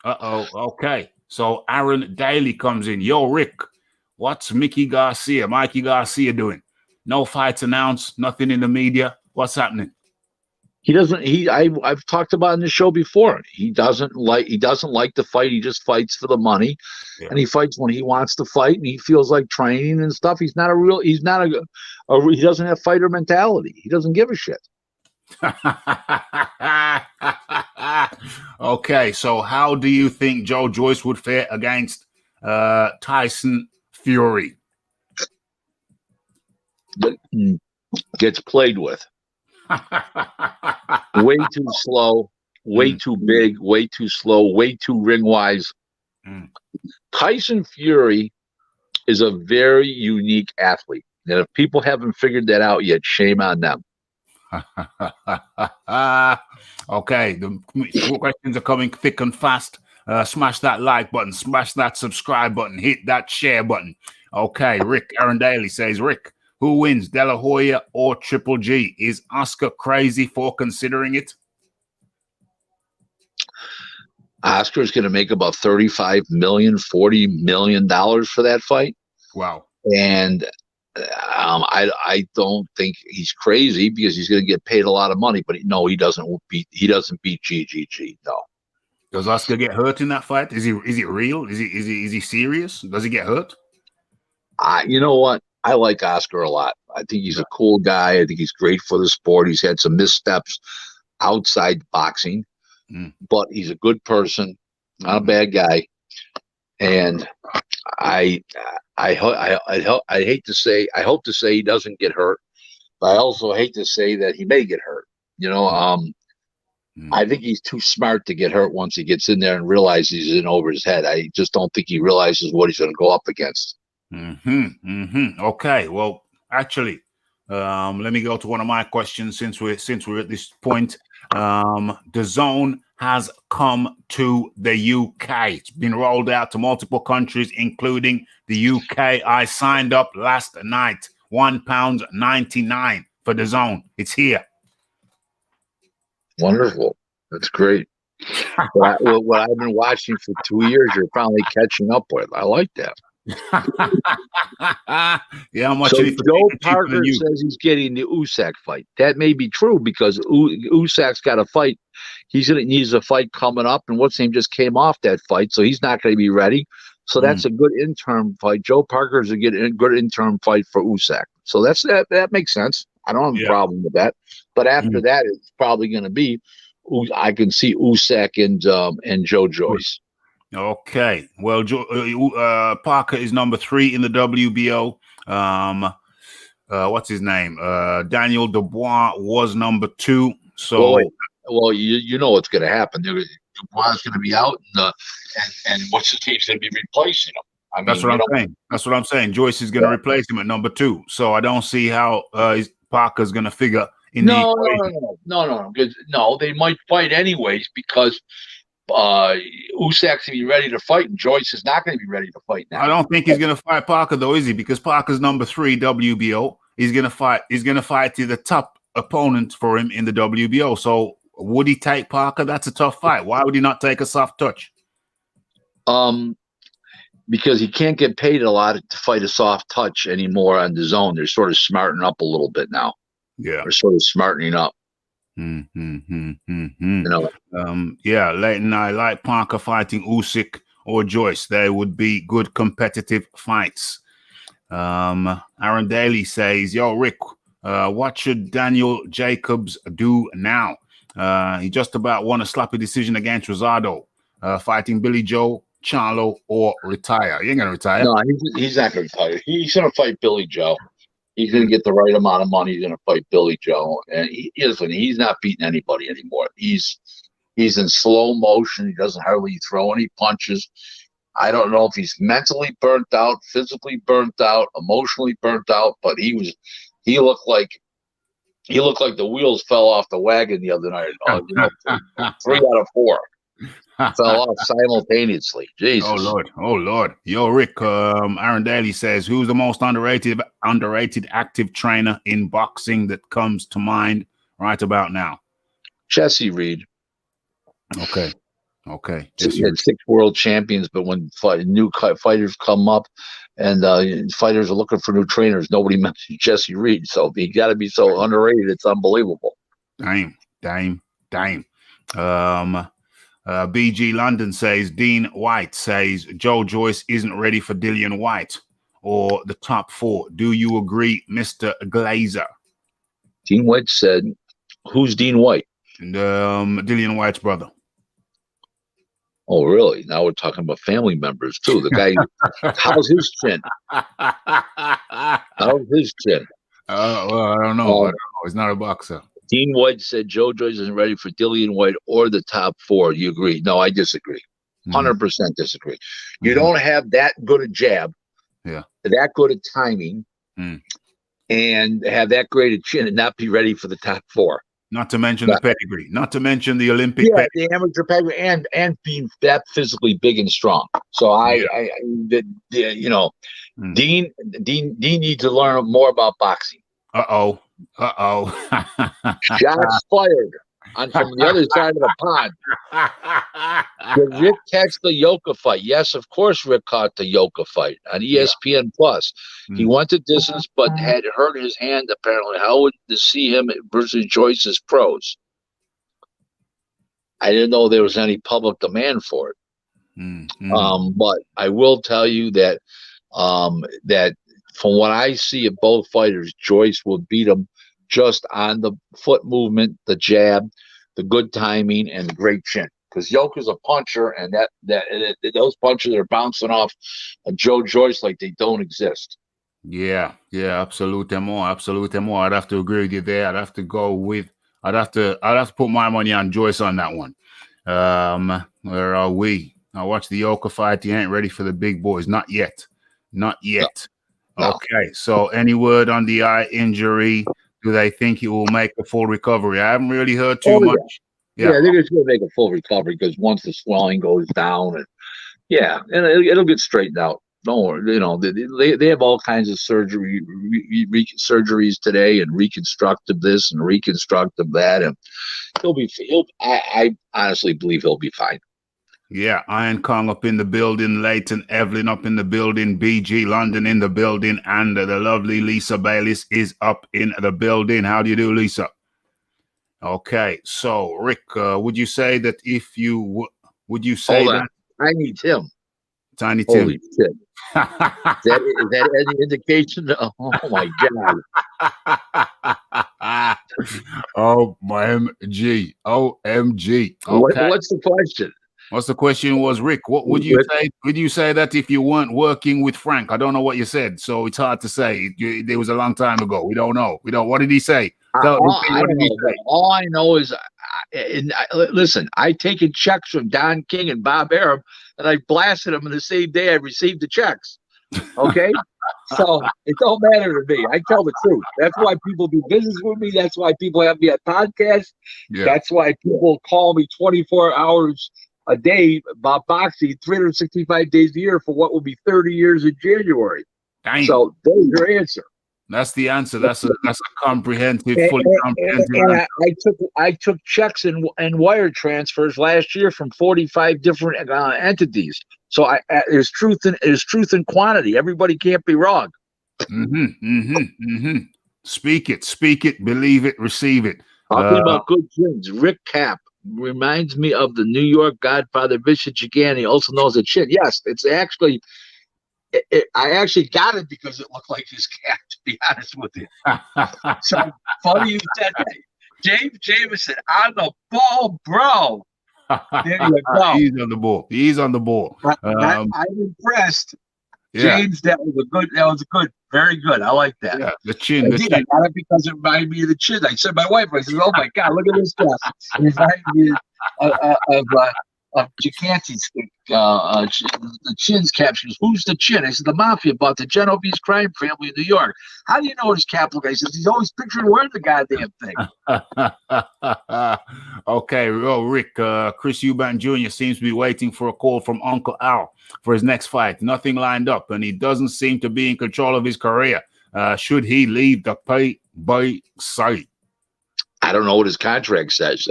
A: Okay. So Aaron Daly comes in. Yo, Rick, what's Mikey Garcia doing? No fights announced, nothing in the media. What's happening? I've talked about in the show before. He doesn't like to fight. He just fights for the money. Yeah. And he fights when he wants to fight and he feels like training and stuff. He doesn't have fighter mentality. He doesn't give a shit. Okay, so how do you think Joe Joyce would fare against Tyson Fury?
B: Gets played with. Way too slow, way too big, way too slow, way too ring wise. Tyson Fury is a very unique athlete. And if people haven't figured that out yet, shame on them.
A: Okay, the questions are coming thick and fast. Smash that like button, smash that subscribe button, hit that share button. Okay, Rick Aaron Daly says, Rick, who wins, De La Hoya or Triple G? Is Oscar crazy for considering it?
B: Oscar's going to make about $35 million, $40 million for that fight.
A: Wow.
B: And I don't think he's crazy because he's going to get paid a lot of money. But no, he doesn't beat GGG. No.
A: Does Oscar get hurt in that fight? Is he real? Is he serious? Does he get hurt?
B: You know what? I like Oscar a lot. I think he's a cool guy. I think he's great for the sport. He's had some missteps outside boxing, but he's a good person, not a bad guy. And I hate to say, I hope to say he doesn't get hurt, but I also hate to say that he may get hurt. I think he's too smart to get hurt once he gets in there and realizes he's in over his head. I just don't think he realizes what he's going to go up against.
A: Okay. Well, actually, let me go to one of my questions since we're at this point. The Zone has come to the UK. It's been rolled out to multiple countries, including the UK. I signed up last night. £1.99 for the Zone. It's here.
B: Wonderful. That's great. What I've been watching for 2 years, you're finally catching up with. I like that.
A: Yeah, I'm
B: so Joe Parker says he's getting the Usyk fight. That may be true because Usyk's got a fight. He's going to need a fight coming up, and what's name just came off that fight, so he's not going to be ready. So that's a good interim fight. Joe Parker's a good interim fight for Usyk. So that makes sense. I don't have a problem with that. But after that, it's probably going to be. I can see Usyk and Joe Joyce.
A: Okay. Well, Parker is number 3 in the WBO. What's his name? Daniel Dubois was number 2. So,
B: well, you know what's going to happen. Dubois is going to be out, and what's his name's going to be replacing him. I mean,
A: that's what I'm saying. That's what I'm saying. Joyce is going to replace him at number 2. So I don't see how Parker's going to figure in the equation.
B: No. They might fight anyways because Usyk's to be ready to fight, and Joyce is not going to be ready to fight now.
A: I don't think he's going to fight Parker though, is he? Because Parker's number 3 WBO. He's going to fight to the top opponent for him in the WBO. So would he take Parker? That's a tough fight. Why would he not take a soft touch?
B: Because he can't get paid a lot to fight a soft touch anymore on the zone. They're sort of smartening up a little bit now.
A: Yeah,
B: they're sort of smartening up.
A: You know, Leighton, I like Parker fighting Usyk or Joyce. They would be good competitive fights. Aaron Daly says, "Yo, Rick, what should Daniel Jacobs do now? He just about won a sloppy decision against Rosado, fighting Billy Joe, Charlo, or retire." He ain't gonna retire.
B: No, he's not gonna retire. He's gonna fight Billy Joe. He's going to get the right amount of money. He's going to fight Billy Joe. And he's not beating anybody anymore. He's in slow motion. He doesn't hardly throw any punches. I don't know if he's mentally burnt out, physically burnt out, emotionally burnt out, but he looked like the wheels fell off the wagon the other night. 3 out of 4 fell off simultaneously. Jesus.
A: Oh Lord. Yo, Rick, Aaron Daly says, who's the most underrated active trainer in boxing that comes to mind right about now?
B: Jesse Reed.
A: Okay.
B: He had 6 world champions, but when new fighters come up and fighters are looking for new trainers, nobody mentions Jesse Reed. So he got to be so underrated. It's unbelievable.
A: Dame. BG London says, Dean White says Joe Joyce isn't ready for Dillian White or the top 4. Do you agree, Mr. Glazer?
B: Dean White said, who's Dean White?
A: Dillian White's brother.
B: Oh, really? Now we're talking about family members, too. The guy, how's his chin? How's his chin?
A: Well, I don't know. He's not a boxer.
B: Dean White said Joe Joyce isn't ready for Dillian White or the top 4. You agree? No, I disagree. 100% disagree. You don't have that good a jab, that good a timing, and have that great a chin and not be ready for the top 4.
A: Not to mention the pedigree. Not to mention the Olympic pedigree.
B: The amateur pedigree, and being that physically big and strong. So Dean needs to learn more about boxing.
A: Uh-oh.
B: Shots fired from the other side of the pond. Did Rick catch the Yoka fight? Yes, of course Rick caught the Yoka fight on ESPN Plus. He went the distance but had hurt his hand apparently. How would to see him versus Joyce's pros? I didn't know there was any public demand for it. But I will tell you that that from what I see of both fighters, Joyce will beat him just on the foot movement, the jab, the good timing, and the great chin. Because Yoka's a puncher, and those punches are bouncing off of Joe Joyce like they don't exist. Yeah,
A: absolutely. I'd have to agree with you there. I'd have to put my money on Joyce on that one. Where are we? I watched the Yoka fight. He ain't ready for the big boys. Not yet. No. Okay, so any word on the eye injury? Do they think he will make a full recovery? I haven't really heard too much.
B: Yeah, I think it's going to make a full recovery because once the swelling goes down, and it'll get straightened out. Don't worry. They have all kinds of surgeries today, and reconstructive this and reconstructive that, and I honestly believe he'll be fine.
A: Yeah, Iron Kong up in the building, Leighton Evelyn up in the building, BG London in the building, and the lovely Lisa Bayliss is up in the building. How do you do, Lisa? Okay, so Rick, would you say that would you say that?
B: Tiny Tim.
A: Tiny Tim.
B: Holy shit. Is that any indication? Oh my God.
A: OMG. Okay.
B: What's the question?
A: What's the question was, Rick? What would you say? Would you say that if you weren't working with Frank? I don't know what you said, so it's hard to say. It was a long time ago. We don't know. What did he say?
B: All I know is, listen, I taken checks from Don King and Bob Arab, and I blasted them in the same day I received the checks. Okay? So it don't matter to me. I tell the truth. That's why people do business with me. That's why people have me on podcasts. Yeah. That's why people call me 24 hours a day about boxing 365 days a year for what will be 30 years in January.
A: Dang.
B: So there's your answer.
A: That's the answer. That's a comprehensive, fully comprehensive answer.
B: I took checks and wire transfers last year from 45 different entities. So there's truth in quantity. Everybody can't be wrong.
A: Speak it, believe it, receive it.
B: Talking about good things, Rick Cap reminds me of the New York Godfather Bishop Gigani, also known as a Chin. Yes, it's actually. I actually got it because it looked like his cat, to be honest with you. So funny you said that. James Jameson on the ball, bro. There you go.
A: He's on the ball.
B: I'm impressed. Yeah. James, that was a good, very good. I like that.
A: Yeah, the chin.
B: I got it because it reminded me of the chin. I said, my wife, I said, oh my God, look at this guy. It reminded me of Gigante's the Chin's captions. Who's the Chin? I said, the mafia bought the Genovese crime family in New York. How do you know his cap look? I said, he's always picturing wearing the goddamn thing.
A: Okay, well, Rick, Chris Eubank Jr. seems to be waiting for a call from Uncle Al for his next fight. Nothing lined up, and he doesn't seem to be in control of his career. Should he leave the pay-by site?
B: I don't know what his contract says.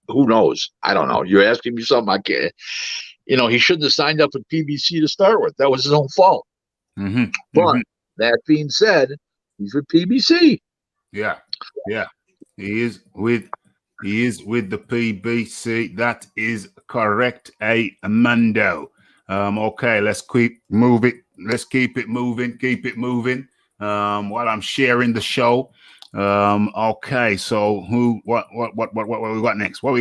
B: Who knows? I don't know. You're asking me something I can't. He shouldn't have signed up with PBC to start with. That was his own fault. But that being said, he's with PBC.
A: Yeah. He is with the PBC. That is correct, Amando. Okay, let's keep moving. Let's keep it moving. While I'm sharing the show. Okay, so what we got next? What?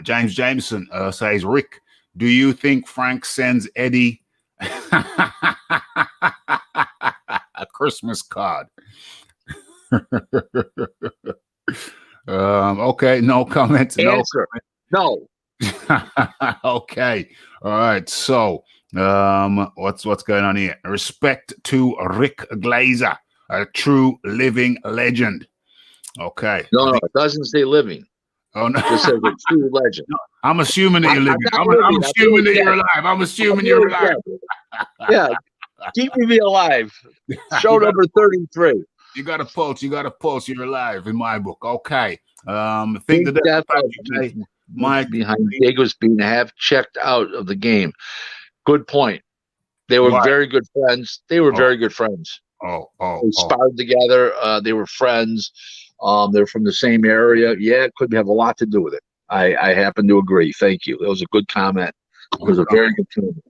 A: James Jameson says, Rick, do you think Frank sends Eddie a Christmas card? Okay, no comments.
B: Answer. No.
A: Okay. All right. So, what's going on here? Respect to Rick Glazer, a true living legend. Okay.
B: No, it doesn't say living.
A: Oh no,
B: it says a true legend.
A: No, I'm assuming that you're living. I'm assuming that you're alive. I'm assuming you're alive.
B: Yeah, keep me alive. Show number 33.
A: You got a pulse. You're alive in my book. Okay. Think that
B: Mike behind Diego's being half checked out of the game. Good point. They were very good friends. They sparred together. They were friends. They're from the same area. Yeah, it could have a lot to do with it. I happen to agree. Thank you. That was a good comment. It was a very good comment.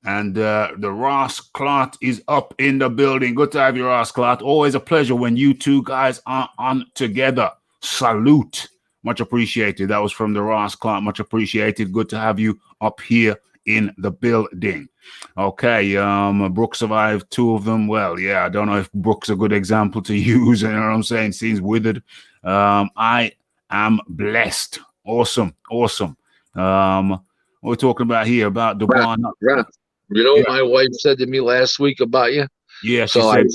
A: And the Ross Clot is up in the building. Good to have you, Ross Clot. Always a pleasure when you two guys are on together. Salute. Much appreciated. That was from the Ross Clot. Much appreciated. Good to have you up here in the building. Okay. Brooke survived 2 of them. Well, yeah, I don't know if Brooke's a good example to use. You know what I'm saying? Seems withered. I am blessed. Awesome. What we're talking about here about the one.
B: You know what my wife said to me last week about you?
A: Yeah, she said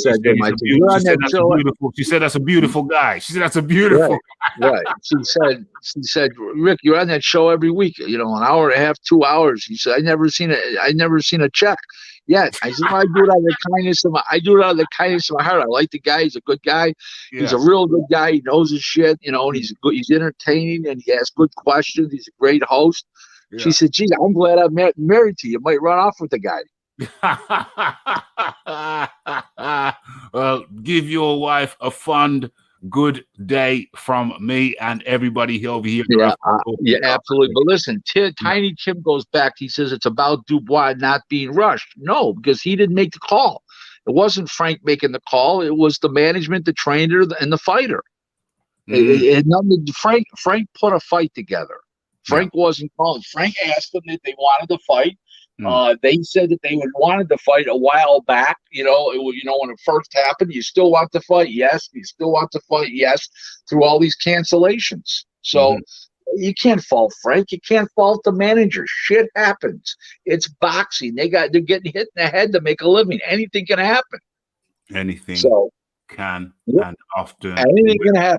A: that's a beautiful guy. She said that's a beautiful
B: guy. Right. She said, Rick, you're on that show every week, an hour and a half, 2 hours. He said, I never seen a check yet. I said, well, I do it out of the kindness of my heart. I like the guy. He's a good guy. Yeah. He's a real good guy. He knows his shit, and he's good, he's entertaining, and he asks good questions. He's a great host. Yeah. She said, geez, I'm glad I'm married to you. You might run off with the guy.
A: Well, give your wife a fond, good day from me and everybody over here.
B: Yeah, absolutely. But listen, Tiny Tim goes back. He says it's about Dubois not being rushed. No, because he didn't make the call. It wasn't Frank making the call. It was the management, the trainer, and the fighter. Frank put a fight together. Frank wasn't calling. Frank asked them if they wanted to fight. They said that they wanted to fight a while back. When it first happened, you still want to fight? Yes. You still want to fight? Yes. Through all these cancellations. So you can't fault Frank. You can't fault the manager. Shit happens. It's boxing. They're getting hit in the head to make a living. Anything can happen.
A: Anything can and often
B: anything can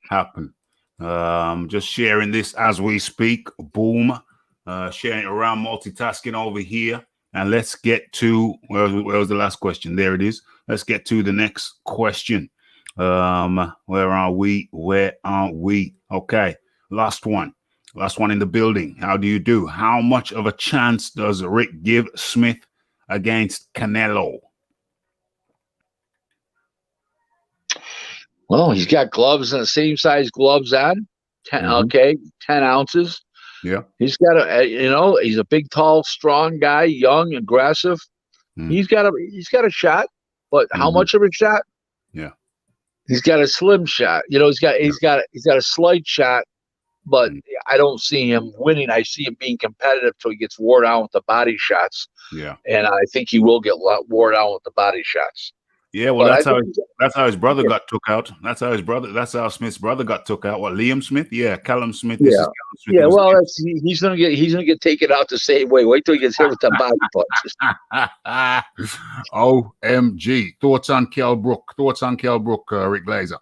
B: happen.
A: Just sharing this as we speak. Boom. Sharing it around, multitasking over here. And let's get to where was the last question? There it is. Let's get to the next question. Where are we? Where are we? Okay. Last one in the building. How do you do? How much of a chance does Rick give Smith against Canelo?
B: Well, he's got gloves and the same size gloves on. 10 ounces.
A: Yeah.
B: He's got he's a big, tall, strong guy, young, aggressive. He's got a shot, but how much of a shot?
A: Yeah.
B: He's got a slim shot. He's got a slight shot, but I don't see him winning. I see him being competitive till he gets wore down with the body shots.
A: Yeah.
B: And I think he will get wore down with the body shots.
A: Yeah, well, that's how his brother got took out. That's how Smith's brother got took out. What, Liam Smith? Yeah, Callum Smith.
B: Yeah, well, he's gonna get taken out the same way. Wait till he gets hit with the body punches.
A: OMG! Thoughts on Kell Brook? Rick Glazer.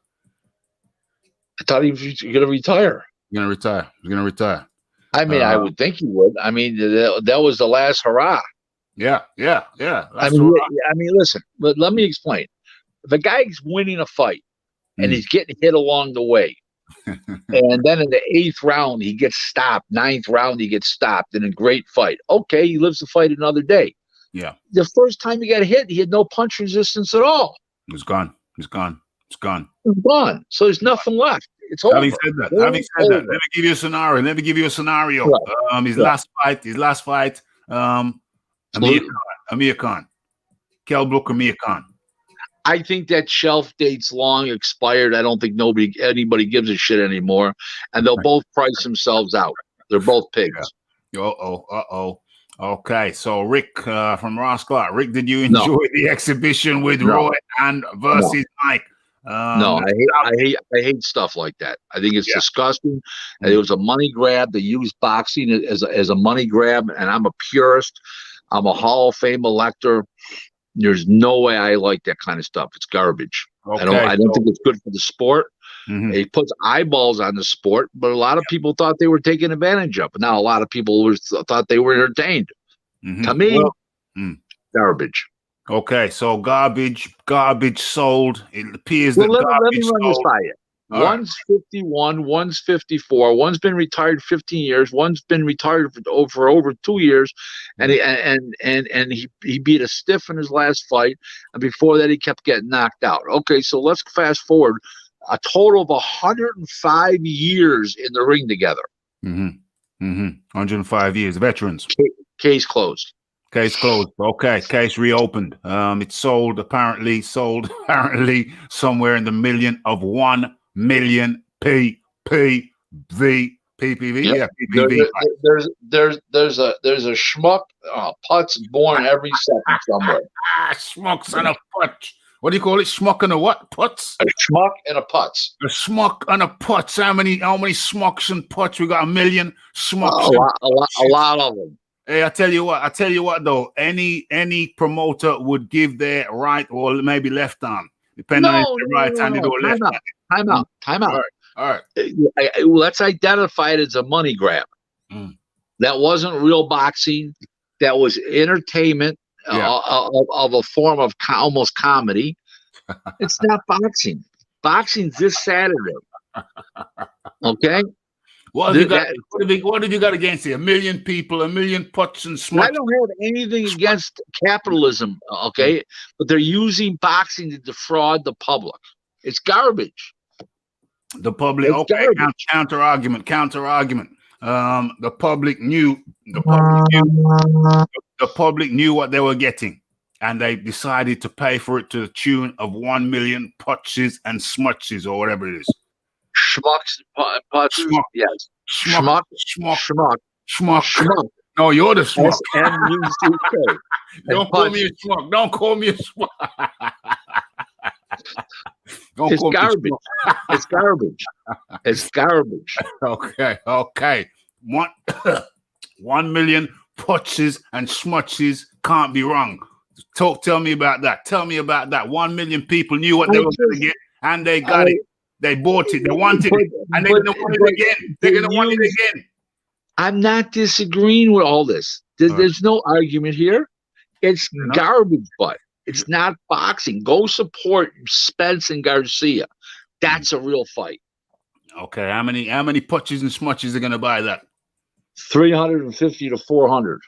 B: I thought he was gonna retire.
A: He's gonna retire.
B: I mean, I would think he would. I mean, that was the last hurrah.
A: Yeah.
B: I mean, listen. Let me explain. If a guy's winning a fight and he's getting hit along the way, and then in the 8th round he gets stopped, 9th round he gets stopped in a great fight. Okay, he lives to fight another day.
A: Yeah.
B: The first time he got hit, he had no punch resistance at all.
A: He's gone.
B: It's gone. So there's nothing left. It's over.
A: Having said that, let me give you a scenario. Right. His last fight. Amir Khan. Kell Brook, Amir Khan.
B: I think that shelf date's long expired. I don't think anybody gives a shit anymore, and they'll both price themselves out. They're both pigs.
A: Yeah. Okay, so Rick from Ross Clark. Rick, did you enjoy the exhibition with Roy and versus Mike?
B: No, I hate stuff like that. I think it's disgusting. And it was a money grab. They used boxing as a money grab, and I'm a purist. I'm a Hall of Fame elector. There's no way I like that kind of stuff. It's garbage. Okay, I don't think it's good for the sport. It puts eyeballs on the sport, but a lot of people thought they were taken advantage of. Now a lot of people thought they were entertained. To me, garbage.
A: Okay, so garbage sold. It appears that
B: let
A: garbage
B: me run
A: sold.
B: This by you. One's 51, one's 54. One's been retired 15 years. One's been retired for over 2 years, and he beat a stiff in his last fight. And before that, he kept getting knocked out. Okay, so let's fast forward. A total of 105 years in the ring together.
A: 105 years, veterans.
B: Case closed.
A: Case closed. Okay, case reopened. It sold apparently somewhere in the million of 1 million PPV. PPV. Yep. Yeah, PPV.
B: There's a schmuck putz born every second somewhere.
A: Schmucks and a putz. What do you call it? Schmuck and a what? Putz?
B: A schmuck and a putz.
A: A schmuck and a putz. How many schmucks and putz? We got 1 million schmucks.
B: A lot of them.
A: Hey, I tell you what though, any promoter would give their right or maybe left arm, depending on if they're right-handed or left-handed.
B: Time out.
A: All right.
B: Let's identify it as a money grab. That wasn't real boxing. That was entertainment of a form of almost comedy. It's not boxing. Boxing's this Saturday. Okay?
A: What have you got against it? 1 million people, 1 million putts and smutts?
B: I don't have anything against capitalism, okay? But they're using boxing to defraud the public. It's garbage.
A: The public, counter argument. The public knew what they were getting, and they decided to pay for it to the tune of 1 million putches and smutches or whatever it is.
B: Schmucks, putts, yes. Schmuck.
A: No, you're the schmuck.
B: S-M-U-C-K.
A: Don't call me a schmuck. Don't call me a schmuck.
B: It's garbage. It's garbage. It's garbage.
A: Okay. 1 million putches and smutches can't be wrong. Tell me about that. 1 million people knew what they were going to get, and they got it. They bought it. They wanted it, and they're going to want it again. They're going to want it again.
B: I'm not disagreeing with all this. There's no argument here. It's garbage, but it's not boxing. Go support Spence and Garcia. That's a real fight.
A: Okay, how many punches and smutches are going to buy that?
B: 350 to 400.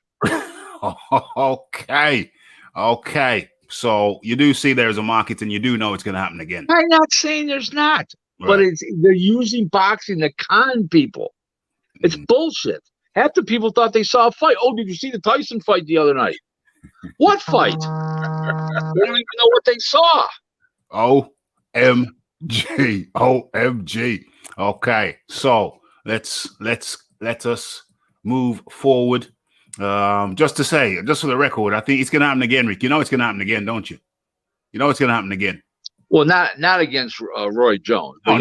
A: Okay. So you do see there's a market, and you do know it's going to happen again.
B: I'm not saying there's not, but they're using boxing to con people. It's bullshit. Half the people thought they saw a fight. Oh, did you see the Tyson fight the other night? What fight? They don't even know what they saw.
A: OMG. Okay, so let us move forward. Just to say, just for the record, I think it's going to happen again, Rick. You know it's going to happen again, don't you? You know it's going to happen again.
B: Well, not against Roy Jones. But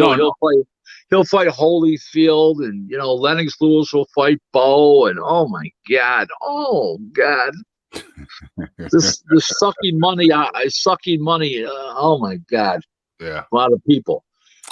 B: he'll fight Holyfield, and Lennox Lewis will fight Bo, and oh God, this sucking money, oh my God,
A: yeah,
B: a lot of people.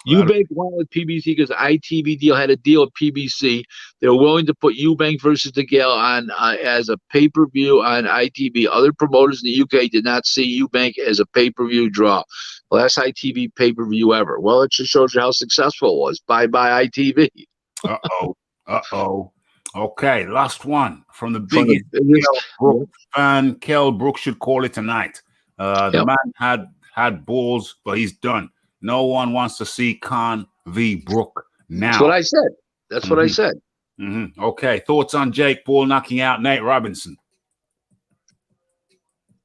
B: Eubank went with PBC because ITV deal had a deal with PBC. They were willing to put Eubank versus DeGale on as a pay-per-view on ITV. Other promoters in the UK did not see Eubank as a pay-per-view draw. Last ITV pay-per-view ever. Well, it just shows you how successful it was. Bye-bye ITV.
A: Okay, last one from the biggest fan. Kell Brook should call it tonight. The man had balls, but he's done. No one wants to see Khan v. Brook now.
B: That's what I said. That's what I said.
A: Okay. Thoughts on Jake Paul knocking out Nate Robinson?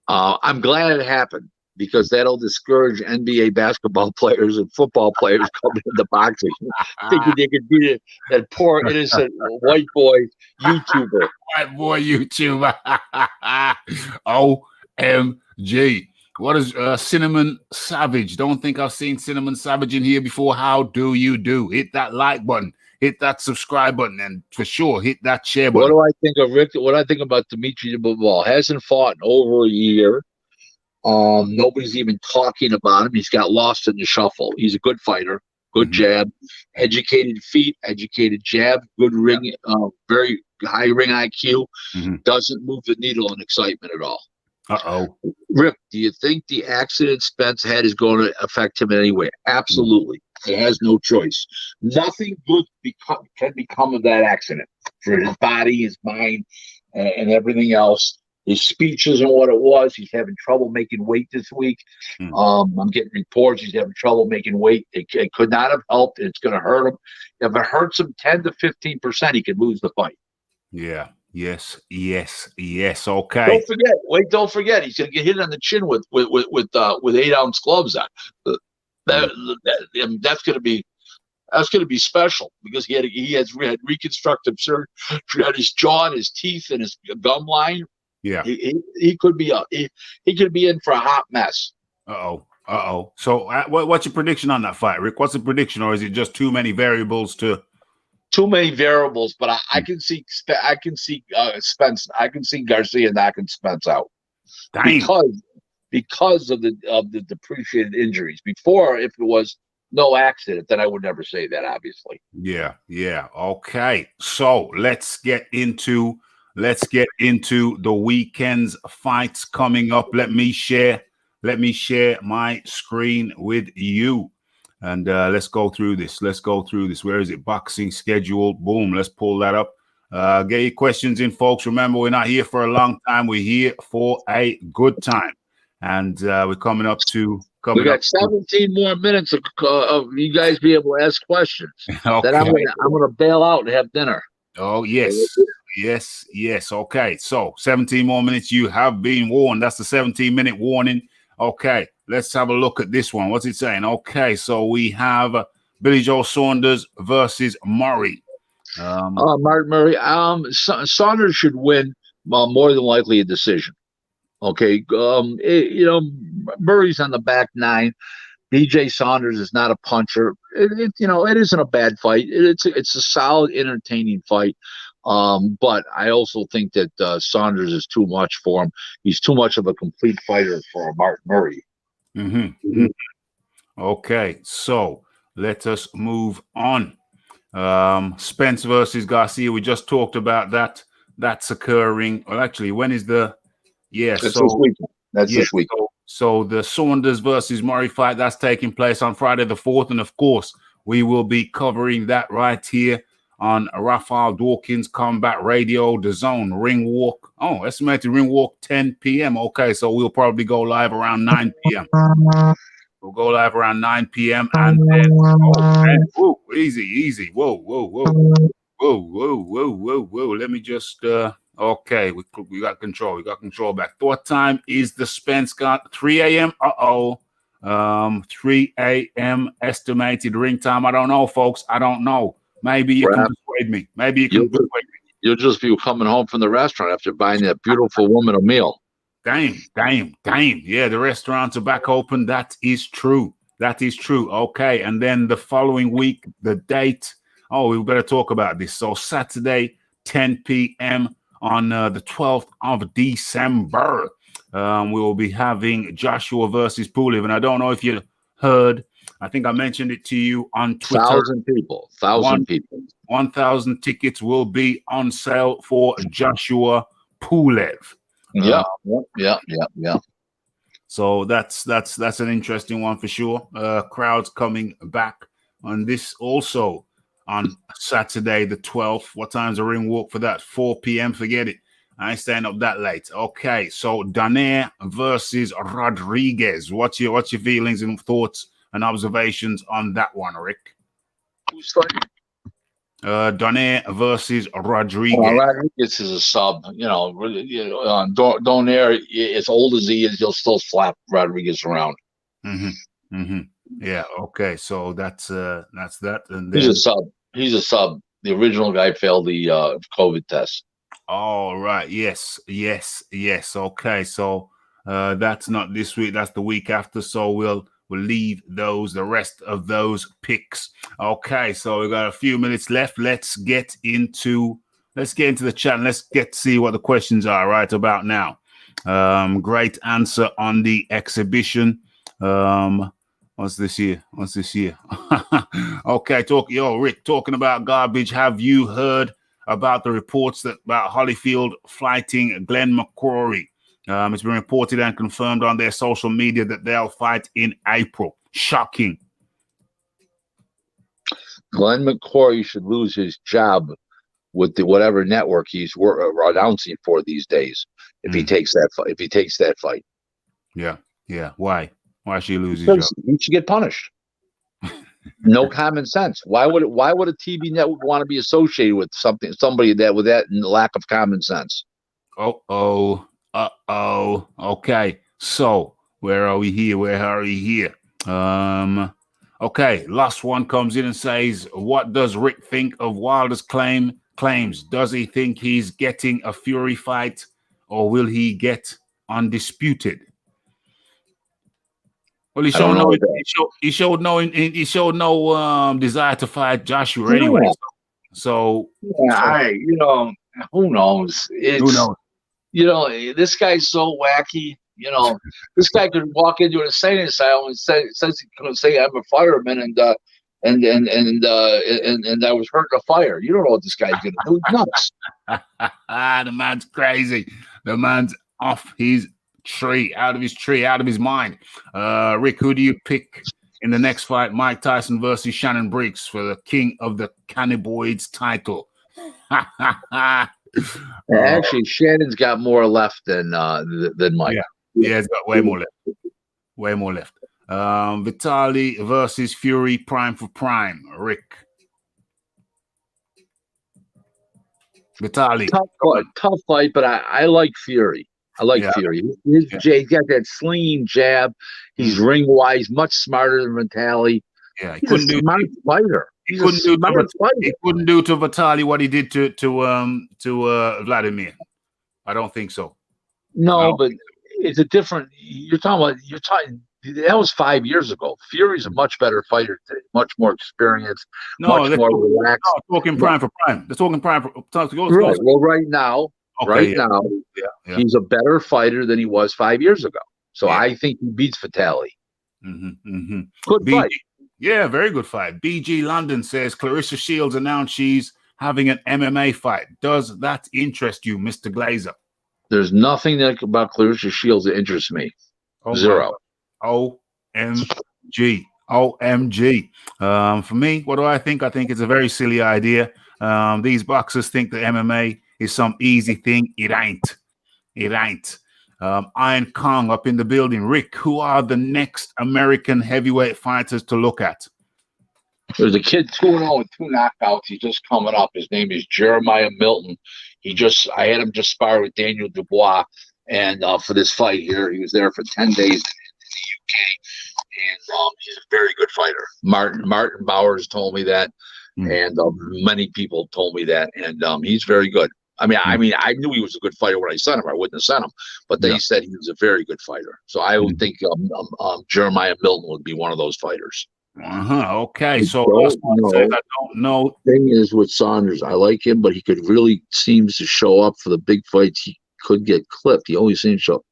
B: I'm glad it happened because that'll discourage NBA basketball players and football players coming into boxing, thinking they could beat that poor innocent white boy YouTuber.
A: OMG. What is Cinnamon Savage? Don't think I've seen Cinnamon Savage in here before. How do you do? Hit that like button, hit that subscribe button, and for sure hit that share button.
B: What do I think of Rick? What I think about Dimitri Bivol? Hasn't fought in over a year. Nobody's even talking about him. He's got lost in the shuffle. He's a good fighter, good jab, educated feet, educated jab, good ring, very high ring IQ. Doesn't move the needle in excitement at all. Rip, do you think the accident Spence had is going to affect him in any way? Absolutely. He has no choice. Nothing good can become of that accident for his body, his mind, and everything else. His speech isn't what it was. He's having trouble making weight this week. I'm getting reports he's having trouble making weight. It could not have helped. It's going to hurt him. If it hurts him 10 to 15%, he could lose the fight.
A: Yeah. Yes. Okay.
B: Don't forget. He's going to get hit on the chin with 8-ounce gloves on. That's going to be special because he had reconstructive surgery on his jaw and his teeth and his gum line.
A: Yeah,
B: he could be in for a hot mess.
A: So what's your prediction on that fight, Rick? What's the prediction, or is it just too many variables to?
B: Too many variables, but I can see Spence. I can see Garcia knocking Spence out because of the depreciated injuries. Before, if it was no accident, then I would never say that. Obviously. Yeah.
A: Okay, so let's get into the weekend's fights coming up. Let me share my screen with you. And let's go through this. Where is it? Boxing schedule. Boom. Let's pull that up. Get your questions in, folks. Remember, we're not here for a long time. We're here for a good time. And we're coming up to...
B: We got 17 more minutes of you guys be able to ask questions.
A: Okay.
B: Then I'm going to bail out and have dinner.
A: Oh, yes. Okay. So 17 more minutes. You have been warned. That's the 17-minute warning. Okay. Let's have a look at this one. What's it saying? Okay, so we have Billy Joe Saunders versus Murray.
B: Mark Murray. Saunders should win more than likely a decision. Okay. Murray's on the back nine. BJ Saunders is not a puncher. It isn't a bad fight. It's a solid, entertaining fight. But I also think that Saunders is too much for him. He's too much of a complete fighter for Mark Murray.
A: Okay, so let us move on. Spence versus Garcia. We just talked about that. That's occurring. Well, actually, when is the?
B: That's this weekend. That's this week.
A: So the Saunders versus Murray fight, that's taking place on Friday the 4th. And of course, we will be covering that right here on Raphael Dawkins Combat Radio, The Zone, Ring Walk. Oh, estimated Ring Walk 10 p.m. Okay, so we'll probably go live around 9 p.m. We'll go live around 9 p.m. And then, whoa, easy. Whoa. Let me just, okay, we got control. We got control back. What time is the Spence got? 3 a.m. 3 a.m. estimated ring time. I don't know, folks. I don't know. Maybe you can persuade me.
B: You'll just be coming home from the restaurant after buying that beautiful woman a meal.
A: Damn. Yeah, the restaurants are back open. That is true. Okay, and then the following week, the date. Oh, we better talk about this. So Saturday, 10 p.m. on the 12th of December. We will be having Joshua versus Pulev. And I don't know if you heard, I think I mentioned it to you on Twitter.
B: 1,000 people.
A: 1,000 tickets will be on sale for Joshua Pulev.
B: Yeah.
A: So that's an interesting one for sure. Crowds coming back on this also on Saturday the 12th. What time's the ring walk for that? 4 p.m. Forget it. I ain't staying up that late. Okay, so Donaire versus Rodriguez. What's your feelings and thoughts and observations on that one, Rick?
B: Who's fighting?
A: Donaire versus Rodriguez.
B: Rodriguez is a sub. Donaire, as old as he is, he'll still slap Rodriguez around.
A: Yeah. Okay. So that's that. And
B: then, He's a sub. The original guy failed the COVID test.
A: All right. Yes. Okay. So that's not this week. That's the week after. So we'll leave the rest of those picks. Okay. So we got a few minutes left. Let's get into the chat and let's see what the questions are right about now. Great answer on the exhibition. What's this here? Okay. Rick, talking about garbage. Have you heard about the reports about Holyfield fighting Glenn McCrory? It's been reported and confirmed on their social media that they'll fight in April. Shocking.
B: Glenn McCrory should lose his job with whatever network he's announcing for these days if he takes that fight. Yeah.
A: Why should he lose his job?
B: He should get punished. No common sense. Why would a TV network want to be associated with somebody with that lack of common sense?
A: Okay. So where are we here? Okay. Last one comes in and says, what does Rick think of Wilder's claims? Does he think he's getting a Fury fight, or will he get undisputed? Well, he showed no desire to fight Joshua anyway. So who knows?
B: Who knows? This guy's so wacky. This guy could walk into an insane asylum and says he couldn't say I'm a fireman and I was hurt in a fire. You don't know what this guy's gonna do. He's nuts.
A: The man's crazy. The man's off his tree, out of his mind. Rick, who do you pick in the next fight? Mike Tyson versus Shannon Briggs for the King of the Cannibaloids title.
B: Actually, Shannon's got more left than Mike.
A: Yeah, he's got way more left. Vitali versus Fury, prime for prime. Rick. Vitali.
B: Tough fight, but I like Fury. I like Fury. He's got that slinging jab. He's ring wise, much smarter than Vitali.
A: Yeah,
B: he's a smart fighter. He
A: couldn't do to Vitali what he did to Vladimir. I don't think so.
B: No, but it's a different. You're talking. That was 5 years ago. Fury's a much better fighter today, much more experienced, much more relaxed.
A: No, talking prime for prime. They're talking prime for
B: right. Well, right now, he's a better fighter than he was 5 years ago. So I think he beats Vitali.
A: Mm-hmm.
B: Good fight.
A: Yeah, very good fight. BG London says Clarissa Shields announced she's having an MMA fight. Does that interest you, Mr. Glazer?
B: There's nothing about Clarissa Shields that interests me.
A: Oh,
B: Zero.
A: OMG. OMG. For me, what do I think? I think it's a very silly idea. These boxers think that MMA is some easy thing. It ain't. It ain't. Iron Kong up in the building. Rick, who are the next American heavyweight fighters to look at?
B: There's a kid 2-0 with 2 knockouts. He's just coming up. His name is Jeremiah Milton. I had him just spar with Daniel Dubois, and for this fight here, he was there for 10 days in the UK, and he's a very good fighter. Martin Bowers told me that, and many people told me that, and he's very good. I mean, I knew he was a good fighter when I sent him. I wouldn't have sent him, but they said he was a very good fighter. So I would think Jeremiah Milton would be one of those fighters.
A: Okay, so I don't know.
B: Thing is with Saunders, I like him, but he could really seems to show up for the big fights. He could get clipped. He always seems to show.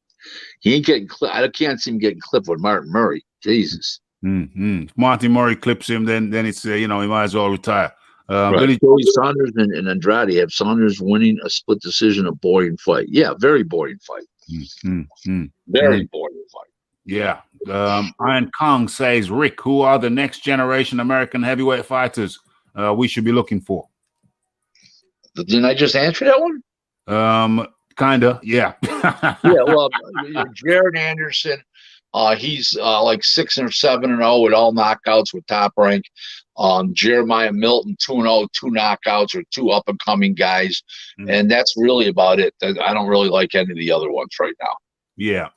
B: He ain't getting clipped. I can't see him getting clipped with Martin Murray. Jesus.
A: If Martin Murray clips him, then it's he might as well retire.
B: Right. Saunders and Andrade have Saunders winning a split decision, a boring fight. Yeah, very boring fight. Very boring fight.
A: Yeah. Iron Kong says, Rick, who are the next generation American heavyweight fighters we should be looking for?
B: Didn't I just answer that one?
A: Kinda, yeah.
B: Yeah, well, Jared Anderson, he's like 6 or 7-0 with all knockouts with Top Rank. Jeremiah Milton, 2-0, 2 knockouts or 2 up-and-coming guys. And that's really about it. I don't really like any of the other ones right now.
A: Yeah.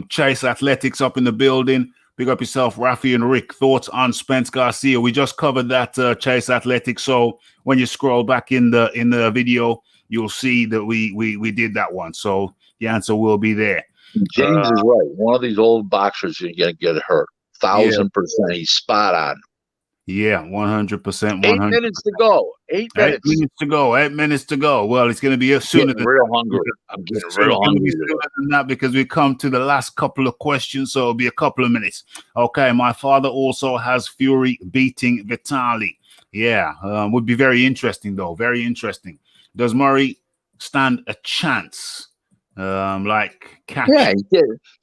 A: Chase Athletics up in the building. Big up yourself, Rafi and Rick. Thoughts on Spence Garcia? We just covered that Chase Athletics. So when you scroll back in the video, you'll see that we did that one. So the answer will be there.
B: James is right. One of these old boxers is going to get hurt. 1000%. He's spot on.
A: Yeah, 100%.
B: 8 minutes to go. 8 minutes.
A: 8 minutes to go. 8 minutes to go. Well, it's going to be sooner than
B: real hungry. I'm getting real hungry
A: sooner than that because we come to the last couple of questions, so it'll be a couple of minutes. Okay, my father also has Fury beating Vitali. Yeah, would be very interesting though. Very interesting. Does Murray stand a chance? Catch?
B: Yeah,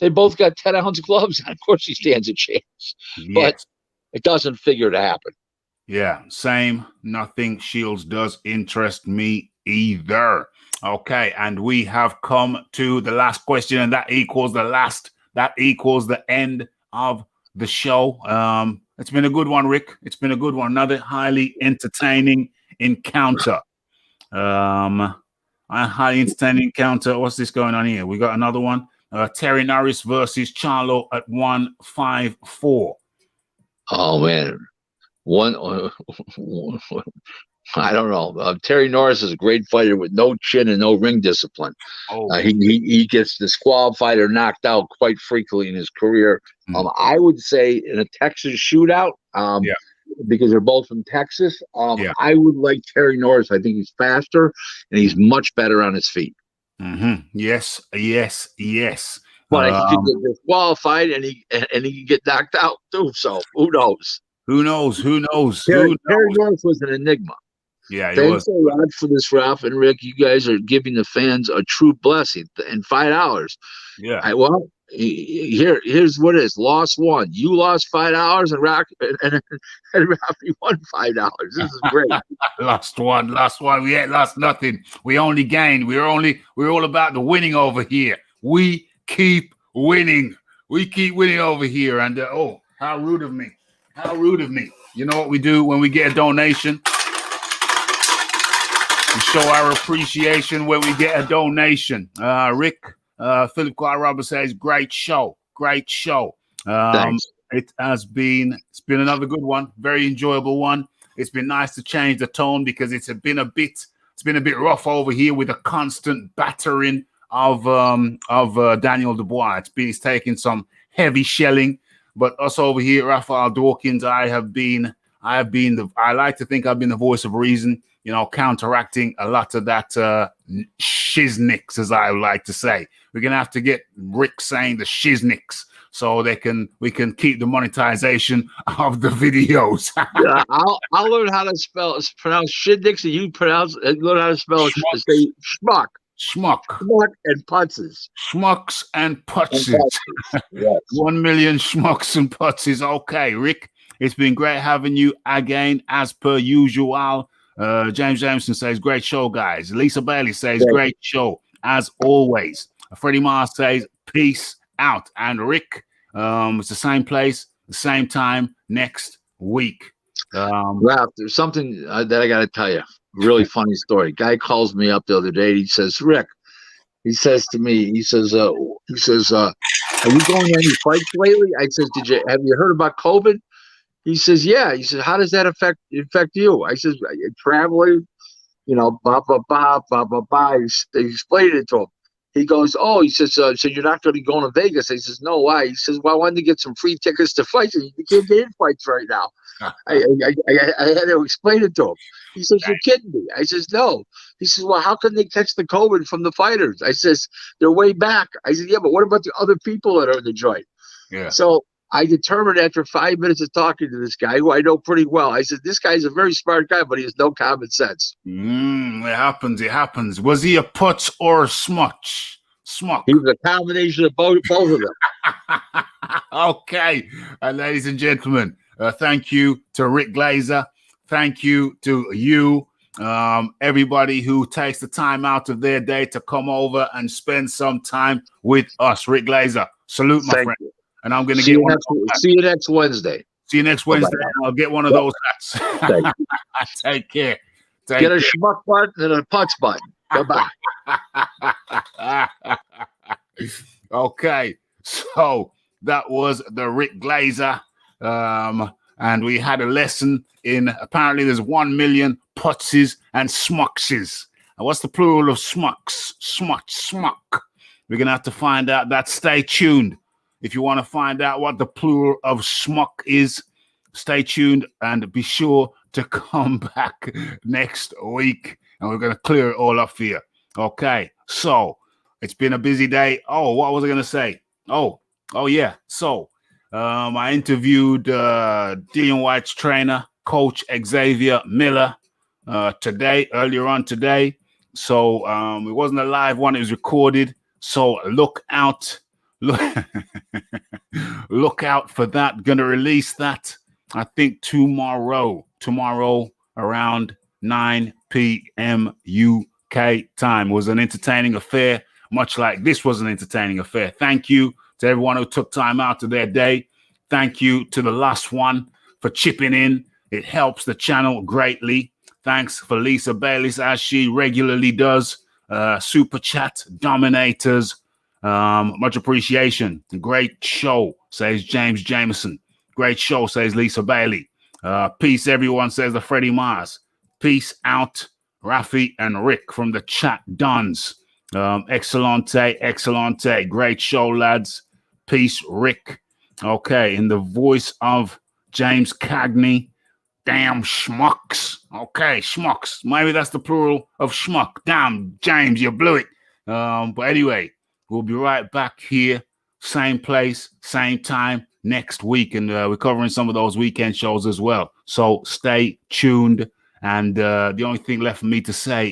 B: they both got 10-ounce gloves on. Of course, he stands a chance. Yes. But it doesn't figure to happen.
A: Yeah, same. Nothing Shields does interest me either. Okay, and we have come to the last question, and that equals the end of the show. It's been a good one, Rick. It's been a good one. Another highly entertaining encounter. A highly entertaining encounter. What's this going on here? We got another one. Terry Narris versus Charlo at 154.
B: Oh man, I don't know. Terry Norris is a great fighter with no chin and no ring discipline. He gets disqualified or knocked out quite frequently in his career. I would say in a Texas shootout, because they're both from Texas, I would like Terry Norris. I think he's faster and he's much better on his feet.
A: Yes.
B: But he could get disqualified and he could get knocked out too. So who knows?
A: Who knows?
B: Terry Norris was an enigma.
A: Yeah,
B: thanks a lot for this, Ralph and Rick. You guys are giving the fans a true blessing and $5.
A: Yeah.
B: Here's what it is. Lost one. You lost $5 and Ralphie won $5. This is great.
A: Lost one. We ain't lost nothing. We only gained. We're all about the winning over here. We keep winning. Over here. And how rude of me. You know what we do when we get a donation? We show our appreciation when we get a donation. Rick, Philip Clark Roberts says, great show.
B: Thanks.
A: It's been another good one, very enjoyable one. It's been nice to change the tone because it's been a bit rough over here with a constant battering of Daniel Dubois. He's taking some heavy shelling, but us over here, Raphael Dawkins, I like to think I've been the voice of reason, counteracting a lot of that shiznicks, as I like to say. We're gonna have to get Rick saying the shiznicks so we can keep the monetization of the videos.
B: I'll learn how to pronounce Shidnicks, and you learn how to spell say schmuck.
A: Schmuck
B: And putzes.
A: Schmucks and putzes.
B: Yes.
A: 1 million schmucks and putzes. Okay, Rick, it's been great having you again, as per usual. James Jameson says, great show, guys. Lisa Bailey says, great show, as always. Freddie Mars says, peace out. And Rick, it's the same place, the same time next week.
B: Ralph, there's something that I got to tell you. Really funny story. Guy calls me up the other day. He says, Rick, he says to me, he says, are you going to any fights lately? I says, have you heard about COVID? He says, yeah. He says, how does that affect you? I says, traveling, blah, blah, blah, blah, blah, blah. He explained it to him. He goes, oh, he says, so you're not going to be going to Vegas? I says, no, why? He says, well, I wanted to get some free tickets to fights. You can't get in fights right now. I had to explain it to him. He says, you're kidding me. I says, no. He says, well, how can they catch the COVID from the fighters? I says, they're way back. I said, yeah, but what about the other people that are in the joint? Yeah. So I determined after 5 minutes of talking to this guy, who I know pretty well, I said, this guy's a very smart guy, but he has no common sense.
A: It happens. It happens. Was he a putz or a smutch? Smuck.
B: He was a combination of both of them.
A: Okay. Ladies and gentlemen, thank you to Rick Glazer. Thank you to you, everybody who takes the time out of their day to come over and spend some time with us. Rick Glazer, salute, my friend.
B: You.
A: And I'm going to get one.
B: See you next Wednesday.
A: See you next Wednesday. I'll get one of those hats. Take care.
B: Get a schmuck button and a putz button. Bye-bye.
A: Okay, so that was the Rick Glazer. And we had a lesson in, apparently there's 1 million putzes and smuckses. And what's the plural of smucks? Smuck. We're going to have to find out that. Stay tuned. If you want to find out what the plural of smuck is, stay tuned and be sure to come back next week. And we're going to clear it all up for you. Okay, so it's been a busy day. Oh, what was I going to say? Oh, yeah. So I interviewed Dillian White's trainer, Coach Xavier Miller, earlier on today. So it wasn't a live one, it was recorded. So look out for that. Gonna release that, I think, tomorrow around 9 p.m. UK time. It was an entertaining affair, much like this was an entertaining affair. Thank you to everyone who took time out of their day. Thank you to the last one for chipping in. It helps the channel greatly. Thanks for Lisa Bailey, as she regularly does. Super chat dominators. Much appreciation. Great show, says James Jameson. Great show, says Lisa Bailey. Peace, everyone, says the Freddie Mars. Peace out, Rafi and Rick from the chat dons. Excellente. Great show, lads. Peace, Rick. Okay, in the voice of James Cagney. Damn schmucks. Okay, schmucks. Maybe that's the plural of schmuck. Damn, James, you blew it. But anyway, we'll be right back here. Same place, same time next week. And we're covering some of those weekend shows as well. So stay tuned. And the only thing left for me to say